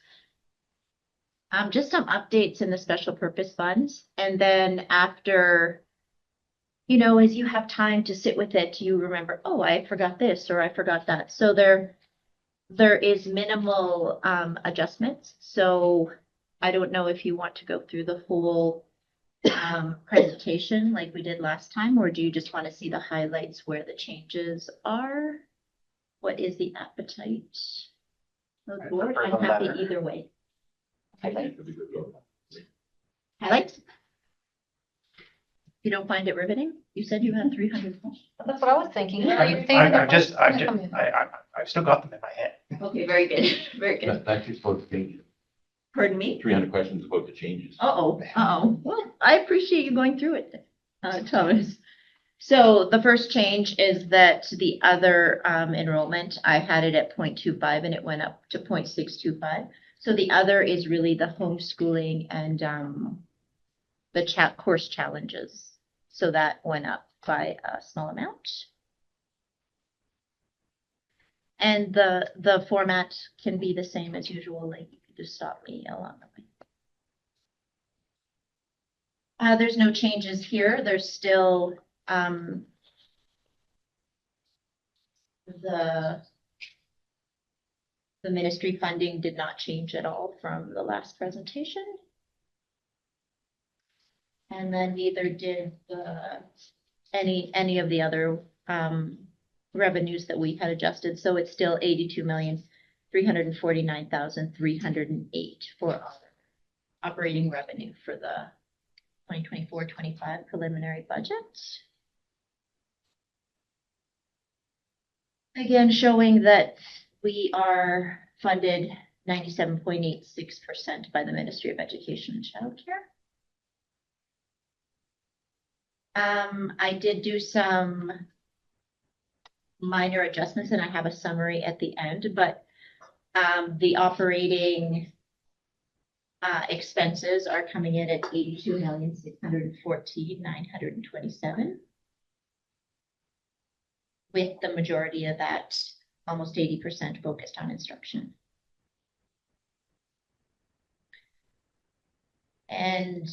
just some updates in the special purpose funds. And then after, as you have time to sit with it, you remember, oh, I forgot this or I forgot that. So there is minimal adjustments. So I don't know if you want to go through the whole presentation like we did last time, or do you just want to see the highlights where the changes are? What is the appetite of the board? I'm happy either way. Highlights? You don't find it riveting? You said you had 300. That's what I was thinking. Are you saying I've still got them in my head. Okay, very good, very good. That's just about the changes. Pardon me? 300 questions about the changes. Uh-oh. Well, I appreciate you going through it, Thomas. So the first change is that the other enrollment, I had it at 0.25 and it went up to 0.625. So the other is really the homeschooling and the course challenges. So that went up by a small amount. And the format can be the same as usual, like you could just stop me along the way. There's no changes here. There's still the ministry funding did not change at all from the last presentation. And then neither did any of the other revenues that we had adjusted. So it's still 82,349,308 for our operating revenue for the 2024-25 preliminary budget. Again, showing that we are funded 97.86% by the Ministry of Education and Childcare. I did do some minor adjustments and I have a summary at the end, but the operating expenses are coming in at 82,614,927. with the majority of that, almost 80% focused on instruction. And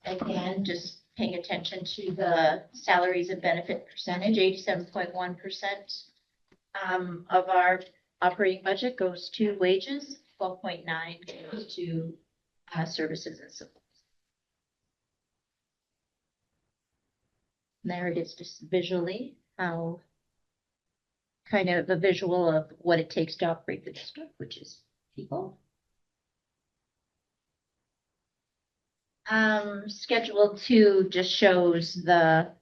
again, just paying attention to the salaries and benefit percentage, 87.1% of our operating budget goes to wages, 12.9 goes to services and supplies. There it is, just visually, how kind of a visual of what it takes to operate the district, which is people. Schedule 2 just shows the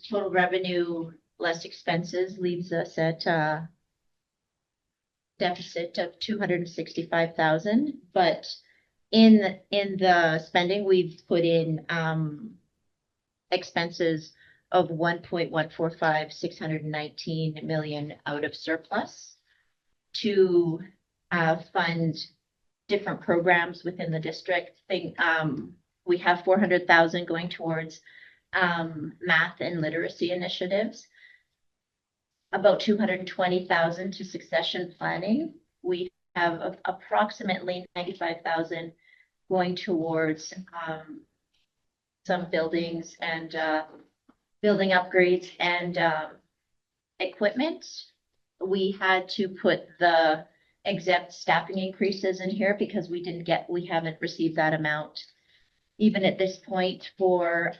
total revenue less expenses, leaves us at deficit of 265,000, but in the spending, we've put in expenses of 1.145, 619 million out of surplus to fund different programs within the district. We have 400,000 going towards math and literacy initiatives, about 220,000 to succession planning. We have approximately 95,000 going towards some buildings and building upgrades and equipment. We had to put the exempt staffing increases in here because we haven't received that amount even at this point for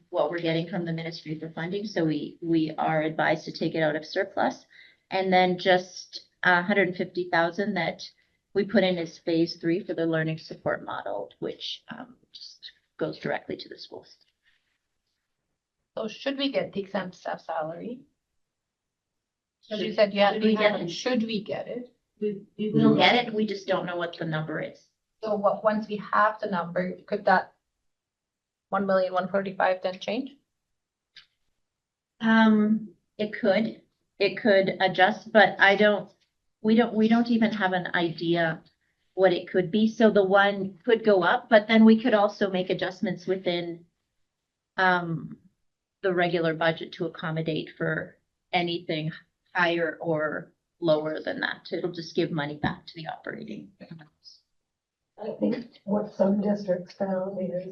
what we're getting from the Ministry for Funding. So we are advised to take it out of surplus. And then just 150,000 that we put in as phase 3 for the learning support model, which just goes directly to the schools. So should we get the exempt staff salary? As you Should- said, yeah, should we get it? should we get it? We will get it, we just don't know what the number is. So once we have the number, could that 1,145,000 then change? It could adjust, but we don't even have an idea what it could be. So the one could go up, but then we could also make adjustments within the regular budget to accommodate for anything higher or lower than that. It'll just give money back to the operating. I think what some districts found is,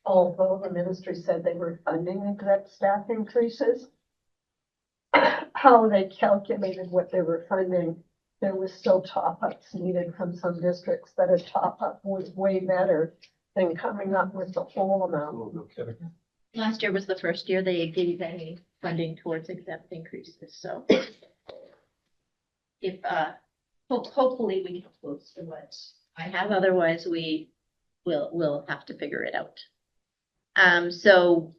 although the ministry said they were funding exempt staff increases, how they calculated what they were funding, there was still top-ups needed from some districts, that a top-up was way better than coming up with the whole amount. Last year was the first year they gave any funding towards exempt increases, so if, hopefully we can close to what I have, otherwise we'll have to figure it out. So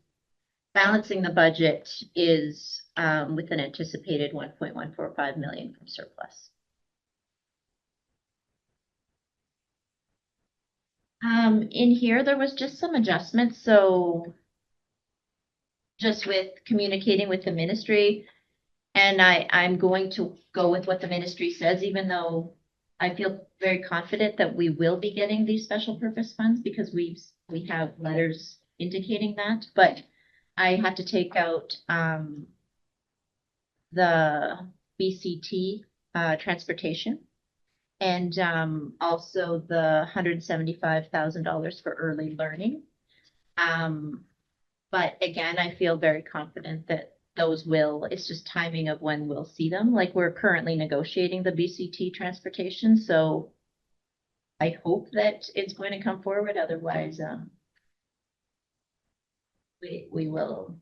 balancing the budget is with an anticipated 1.145 million from surplus. In here, there was just some adjustments, so just with communicating with the ministry, and I'm going to go with what the ministry says, even though I feel very confident that we will be getting these special purpose funds because we have letters indicating that, but I had to take out the BCT transportation and also the $175,000 for early learning. But again, I feel very confident that it's just timing of when we'll see them. Like, we're currently negotiating the BCT transportation, so I hope that it's going to come forward. Otherwise, we will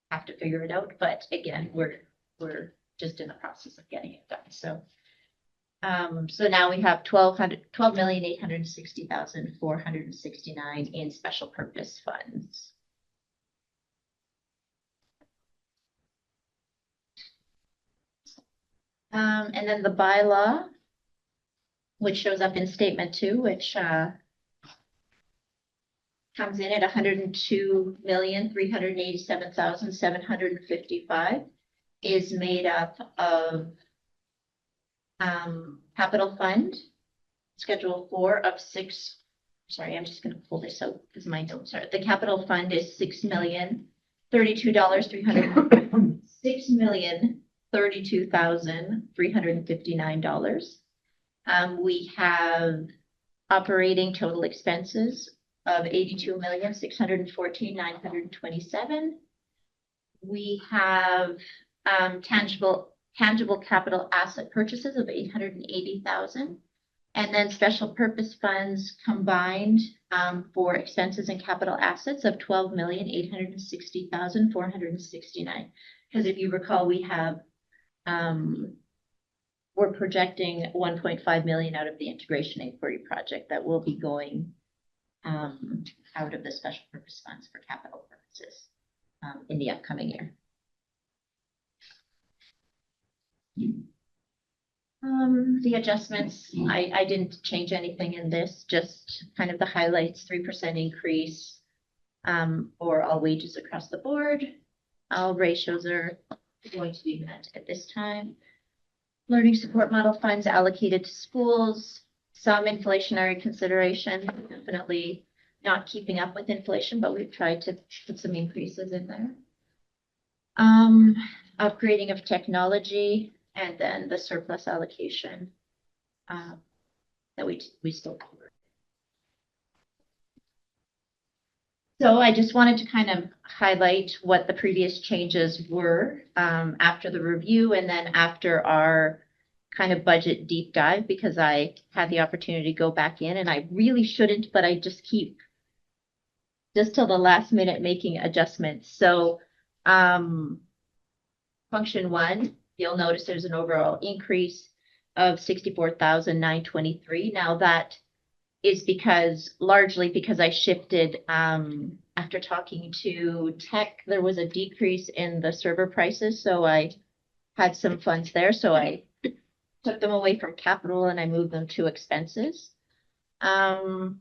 have to figure it out. But again, we're just in the process of getting it done. So, so now we have 12,860,469 in special purpose funds. And then the bylaw, which shows up in statement 2, which comes in at 102,387,755, is made up of capital fund, schedule 4 of 6. Sorry, I'm just going to pull this out because my notes are. The capital fund is 6,000,000 $6,332,359. We have operating total expenses of $82,614,927. We have tangible capital asset purchases of $880,000. And then special purpose funds combined for expenses and capital assets of $12,860,469. Because if you recall, we have we're projecting $1.5 million out of the integration inquiry project that will be going out of the special purpose funds for capital purposes in the upcoming year. The adjustments, I didn't change anything in this, just kind of the highlights, 3% increase for all wages across the board. All ratios are going to be met at this time. Learning support model funds allocated to schools, some inflationary consideration, definitely not keeping up with inflation, but we've tried to put some increases in there. Upgrading of technology, and then the surplus allocation that we still cover. So I just wanted to kind of highlight what the previous changes were after the review and then after our kind of budget deep dive, because I had the opportunity to go back in, and I really shouldn't, but I just keep just till the last minute making adjustments. So function 1, you'll notice there's an overall increase of 64,923. Now that is largely because I shifted, after talking to tech, there was a decrease in the server prices. So I had some funds there. So I took them away from capital and I moved them to expenses. Then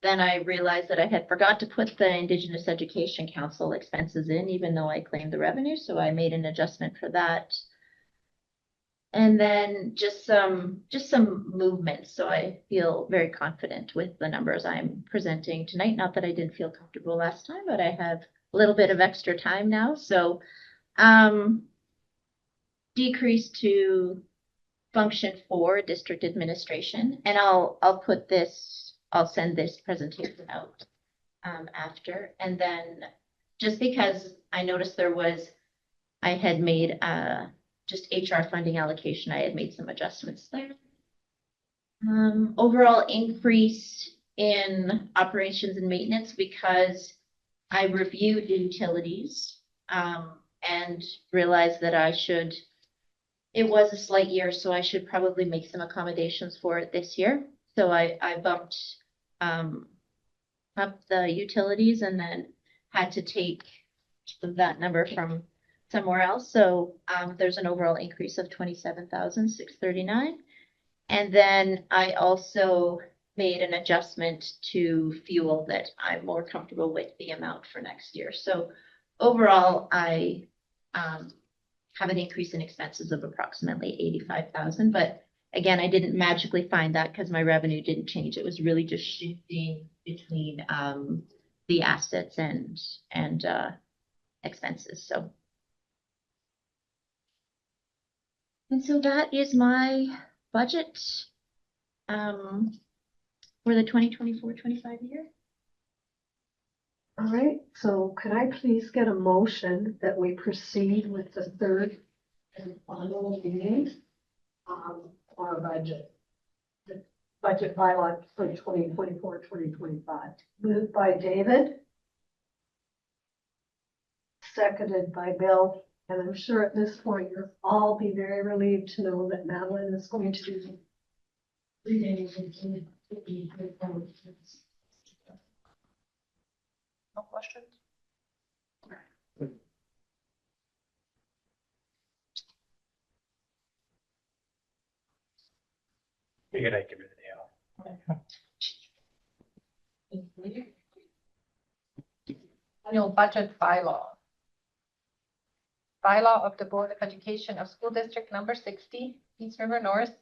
I realized that I had forgot to put the Indigenous Education Council expenses in, even though I claimed the revenue. So I made an adjustment for that. And then just some movement. So I feel very confident with the numbers I'm presenting tonight. Not that I didn't feel comfortable last time, but I have a little bit of extra time now. So decrease to function 4, district administration. And I'll send this presentation out after. And then just because I noticed I had made just HR funding allocation, I had made some adjustments there. Overall increase in operations and maintenance because I reviewed utilities and realized that it was a slight year, so I should probably make some accommodations for it this year. So I bumped up the utilities and then had to take that number from somewhere else. So there's an overall increase of 27,639. And then I also made an adjustment to fuel that I'm more comfortable with the amount for next year. So overall, I have an increase in expenses of approximately 85,000. But again, I didn't magically find that because my revenue didn't change. It was really just shifting between the assets and expenses. And so that is my budget for the 2024-25 year. All right, so could I please get a motion that we proceed with the third and final reading for our budget? The budget bylaw for 2024-2025. Moved by David. Seconded by Bill. And I'm sure at this point you'll all be very relieved to know that Madeline is going to do reading. No questions? Figured I'd give it a day. Annual budget bylaw. Bylaw of the Board of Education of School District Number 60, Peace River North,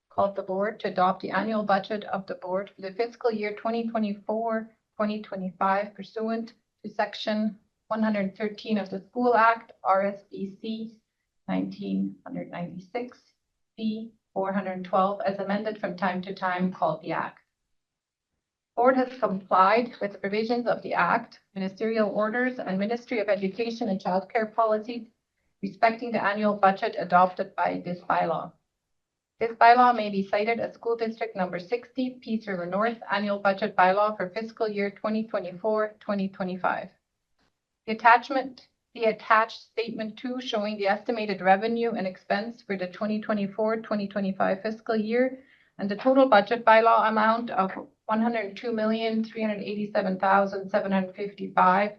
called the board to adopt the annual budget of the board for the fiscal year 2024-2025 pursuant to section 113 of the School Act, RSBC 1996, B 412, as amended from time to time, called the Act. Board has complied with the provisions of the Act, ministerial orders, and Ministry of Education and Child Care policies respecting the annual budget adopted by this bylaw. This bylaw may be cited as School District Number 60, Peace River North Annual Budget Bylaw for fiscal year 2024-2025. The attached Statement 2 showing the estimated revenue and expense for the 2024-2025 fiscal year and the total budget bylaw amount of $102,387,755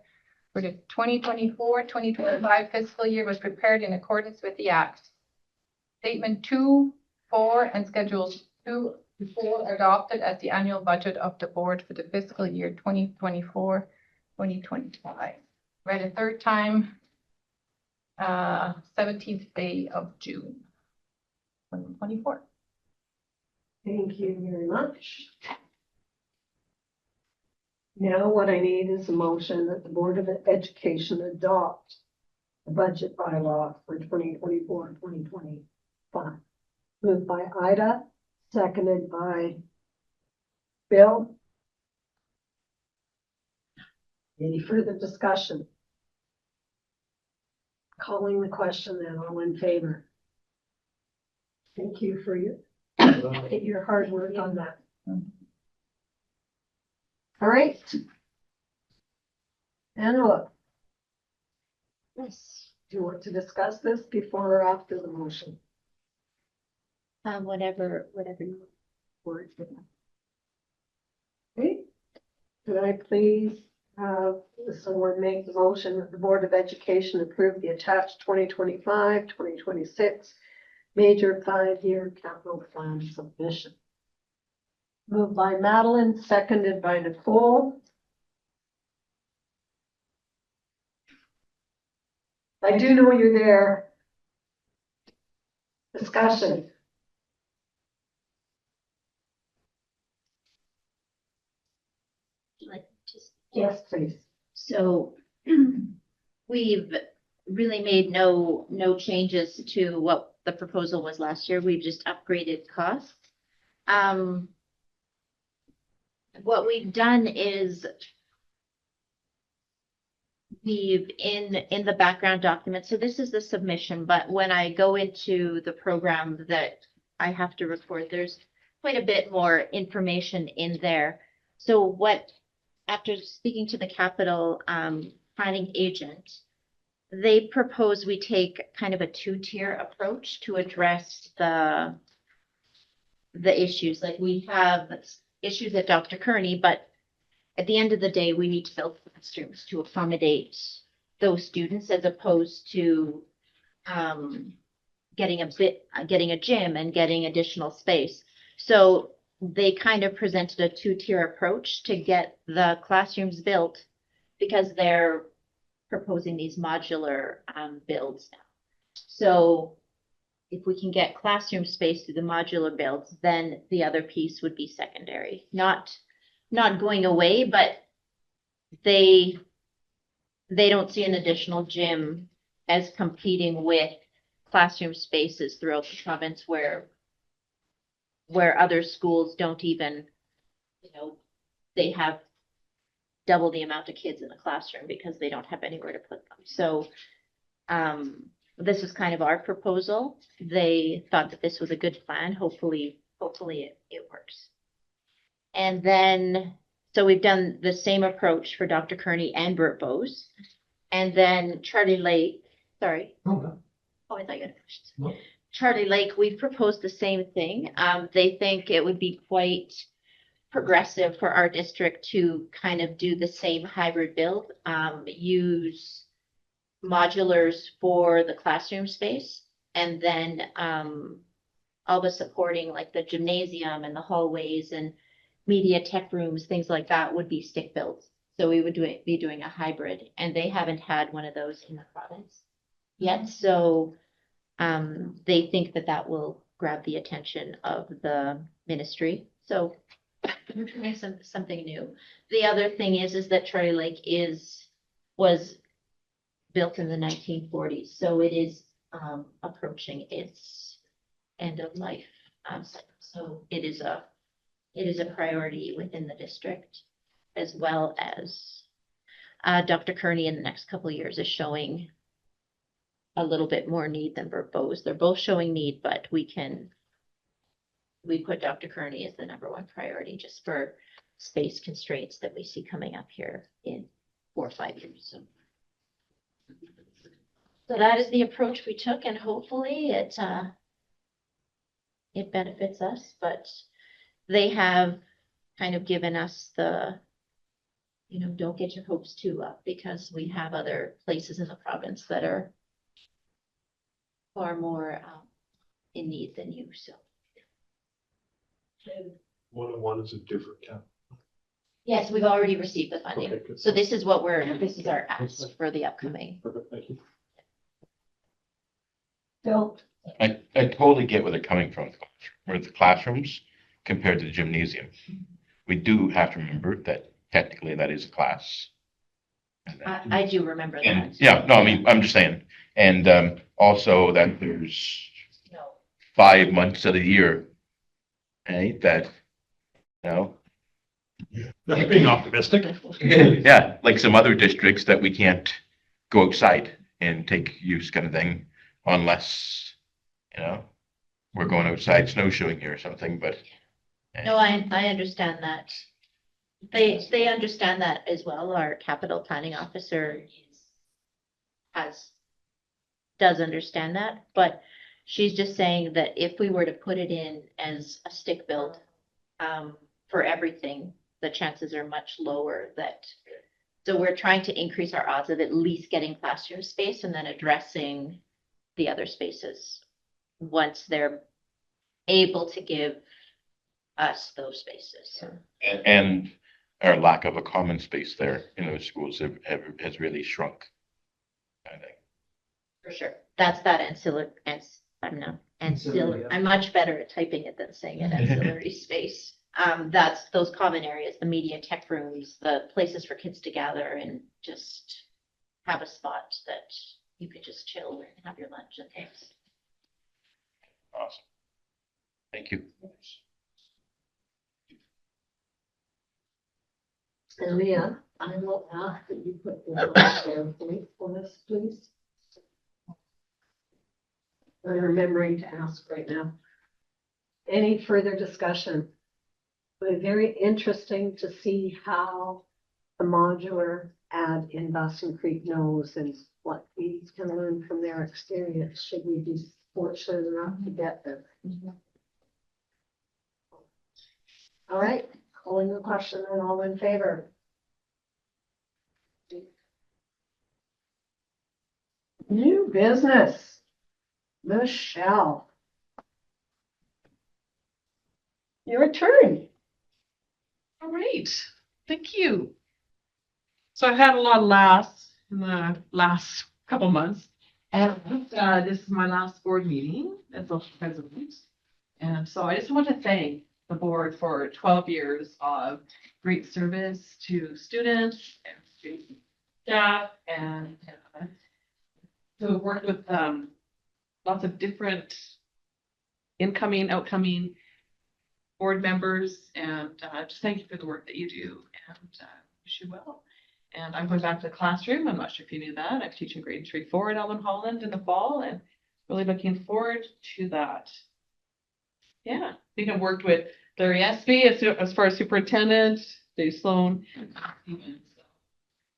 for the 2024-2025 fiscal year was prepared in accordance with the Act. Statement 2, 4, and Schedules 2 to 4 are adopted as the annual budget of the board for the fiscal year 2024-2025. Read a third time, 17th day of June, 2024. Thank you very much. Now what I need is a motion that the Board of Education adopt the budget bylaw for 2024-2025. Moved by Ida, seconded by Bill. Any further discussion? Calling the question then, all in favor? Thank you for your hard work on that. All right. Angela, Yes. do you want to discuss this before or after the motion? Whatever you Word for that. Okay. Could I please have someone make the motion that the Board of Education approve the attached 2025-2026 major 5-year capital plan submission? Moved by Madeline, seconded by Nicole. I do know you're there. Discussion. like just. Yes, please. So we've really made no changes to what the proposal was last year. We've just upgraded costs. What we've done is we've in the background document. So this is the submission, but when I go into the program that I have to record, there's quite a bit more information in there. So after speaking to the capital planning agent, they propose we take kind of a 2-tier approach to address the issues. Like we have issues at Dr. Kearney, but at the end of the day, we need to build classrooms to accommodate those students as opposed to getting a gym and getting additional space. So they kind of presented a 2-tier approach to get the classrooms built because they're proposing these modular builds now. So if we can get classroom space through the modular builds, then the other piece would be secondary. Not going away, but they don't see an additional gym as competing with classroom spaces throughout the province where other schools don't even, they have double the amount of kids in the classroom because they don't have anywhere to put them. So this is kind of our proposal. They thought that this was a good plan. Hopefully it works. And then, so we've done the same approach for Dr. Kearney and Burt Bowes. And then Charlie Lake, sorry. Okay. Oh, I thought you had finished. No. Charlie Lake, we've proposed the same thing. They think it would be quite progressive for our district to kind of do the same hybrid build, use modulars for the classroom space, and then all the supporting, like the gymnasium and the hallways and media tech rooms, things like that would be stick builds. So we would be doing a hybrid, and they haven't had one of those in the province yet. So they think that will grab the attention of the ministry. So we're trying something new. The other thing is that Charlie Lake was built in the 1940s, so it is approaching its end of life. So it is a priority within the district, as well as Dr. Kearney in the next couple of years is showing a little bit more need than Bows. They're both showing need, but we put Dr. Kearney as the #1 priority just for space constraints that we see coming up here in 4 or 5 years. So that is the approach we took, and hopefully it benefits us, but they have kind of given us the, don't get your hopes too up, because we have other places in the province that are far more in need than you, so. 101 is a different cap. Yes, we've already received the funding. Okay, good. So this is our ask for the upcoming. Perfect, thank you. Bill, I totally get where they're coming from, with the classrooms compared to the gymnasium. We do have to remember that technically that is a class. I do remember And, that. yeah, no, I mean, I'm just saying, and also that there's No. 5 months of the year, right, that, That's being optimistic. yeah, like some other districts that we can't go outside and take use kind of thing unless, we're going outside snowshoeing here or something, but. No, I understand that. They understand that as well. Our capital planning officer does understand that, but she's just saying that if we were to put it in as a stick build for everything, the chances are much lower so we're trying to increase our odds of at least getting classroom space and then addressing the other spaces once they're able to give us those spaces. And our lack of a common space there in those schools has really shrunk, I think. For sure. That's that ancillary, I'm much better at typing it than saying it, ancillary space. That's those common areas, the media tech rooms, the places for kids to gather and just have a spot that you could just chill and have your lunch and things. Awesome. Thank you. and Leah, I will ask that you put this on the PowerPoint for us, please. I'm remembering to ask right now. Any further discussion? It was very interesting to see how the modular ad in Boston Creek knows and what we can learn from their experience should we be fortunate enough to get them. All right, calling the question and all in favor. New business. Michelle. Your turn. All right, thank you. So I've had a lot of laughs in the last couple months. And this is my last board meeting as the president. And so I just want to thank the board for 12 years of great service to students and student staff and to have worked with lots of different incoming, outcoming board members, and just thank you for the work that you do, and wish you well. And I'm going back to the classroom. I'm not sure if you knew that. I'm teaching grade 3-4 at Elmwood Holland in the fall, and really looking forward to that. Yeah, I think I've worked with Larry Espy as far as superintendent, Dave Sloan, Stevens.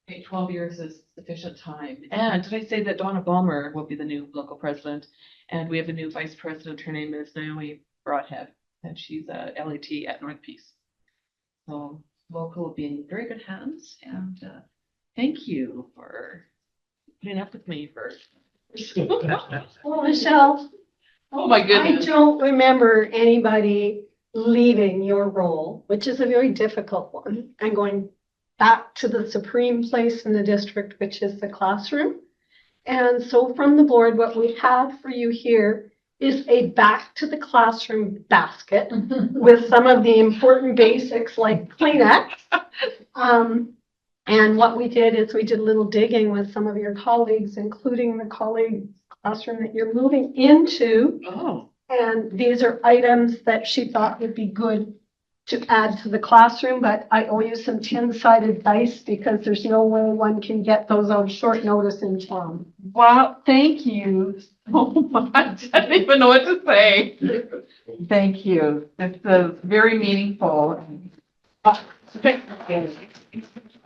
Okay, 12 years is sufficient time. And did I say that Donna Balmer will be the new local president? And we have a new vice president. Her name is Naomi Broadhead, and she's a LAT at North Peace. So local will be in very good hands. And thank you for putting up with me for. Well, Michelle. Oh my goodness. I don't remember anybody leaving your role, which is a very difficult one, and going back to the supreme place in the district, which is the classroom. And so from the board, what we have for you here is a back to the classroom basket with some of the important basics like Kleenex. And what we did is we did a little digging with some of your colleagues, including the colleague classroom that you're moving into. Oh. And these are items that she thought would be good to add to the classroom, but I owe you some 10-sided dice because there's no way one can get those on short notice in town. Wow, thank you so much. I don't even know what to say. Thank you. This is very meaningful.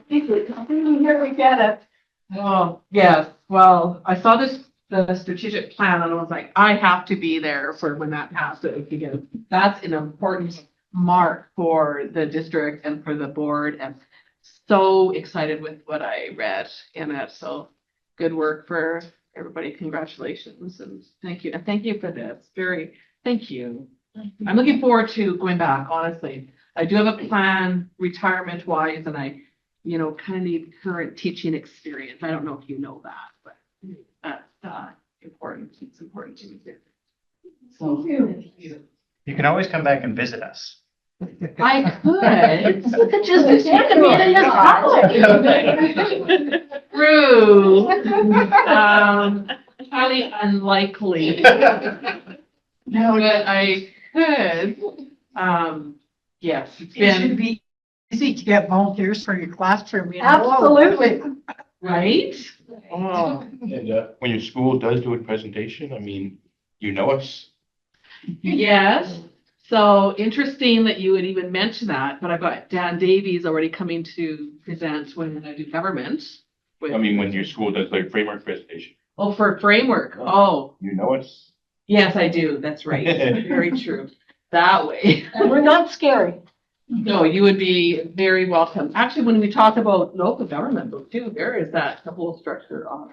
Here we get it. Oh, yes. Well, I saw the strategic plan and I was like, I have to be there for when that happens because that's an important mark for the district and for the board, and so excited with what I read in it. So good work for everybody. Congratulations and thank you. And thank you for this. Thank you. I'm looking forward to going back, honestly. I do have a plan retirement wise and I, kind of need current teaching experience. I don't know if you know that, but that's important. It's important to me. So thank you. You can always come back and visit us. I could. You could just attend me in this college. True. Highly unlikely. But I could. Yes, it's It should been, be easy to get volunteers for your classroom. Absolutely. right? Oh, And when your school does do a presentation, I mean, you know us. yes. So interesting that you would even mention that, but I've got Dan Davies already coming to present when I do government. I mean, when your school does like framework presentation, Oh, for framework. Oh, you know us. yes, I do. That's right. Very true. That way. And we're not scary. No, you would be very welcome. Actually, when we talk about local government though, too, there is the whole structure of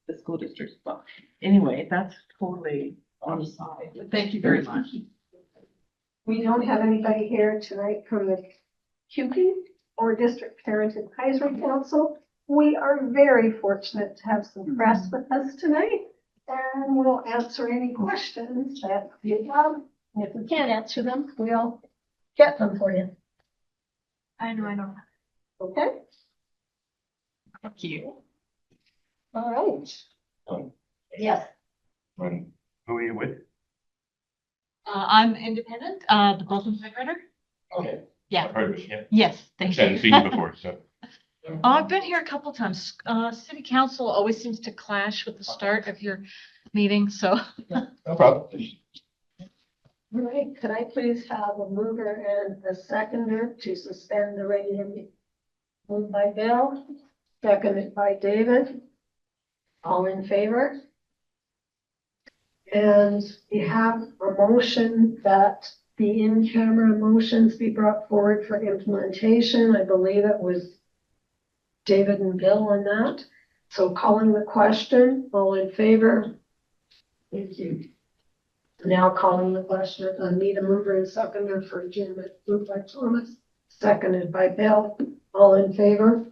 the school district as well. Anyway, that's totally on the side, but thank you very much. We don't have anybody here tonight from the CUPE or District Parent Advisory Council. We are very fortunate to have some press with us tonight, and we'll answer any questions that you have. And if we can't answer them, we'll get them for you. I know. Okay, Thank you. all right. Um, Yes. Who are you with? I'm independent, the Bolton typewriter. Okay. Yeah. I've heard of it, yeah. Yes, thank Haven't you. seen you before, so. I've been here a couple times. City council always seems to clash with the start of your meeting, so. No problem. All right, could I please have a mover and a seconder to suspend the regular meeting? Moved by Bill, seconded by David. All in favor? And we have a motion that the in-camera motions be brought forward for implementation. I believe it was David and Bill on that. So calling the question, all in favor? Thank you. Now calling the question, I need a mover and seconder for adjournment. Moved by Thomas, seconded by Bill. All in favor?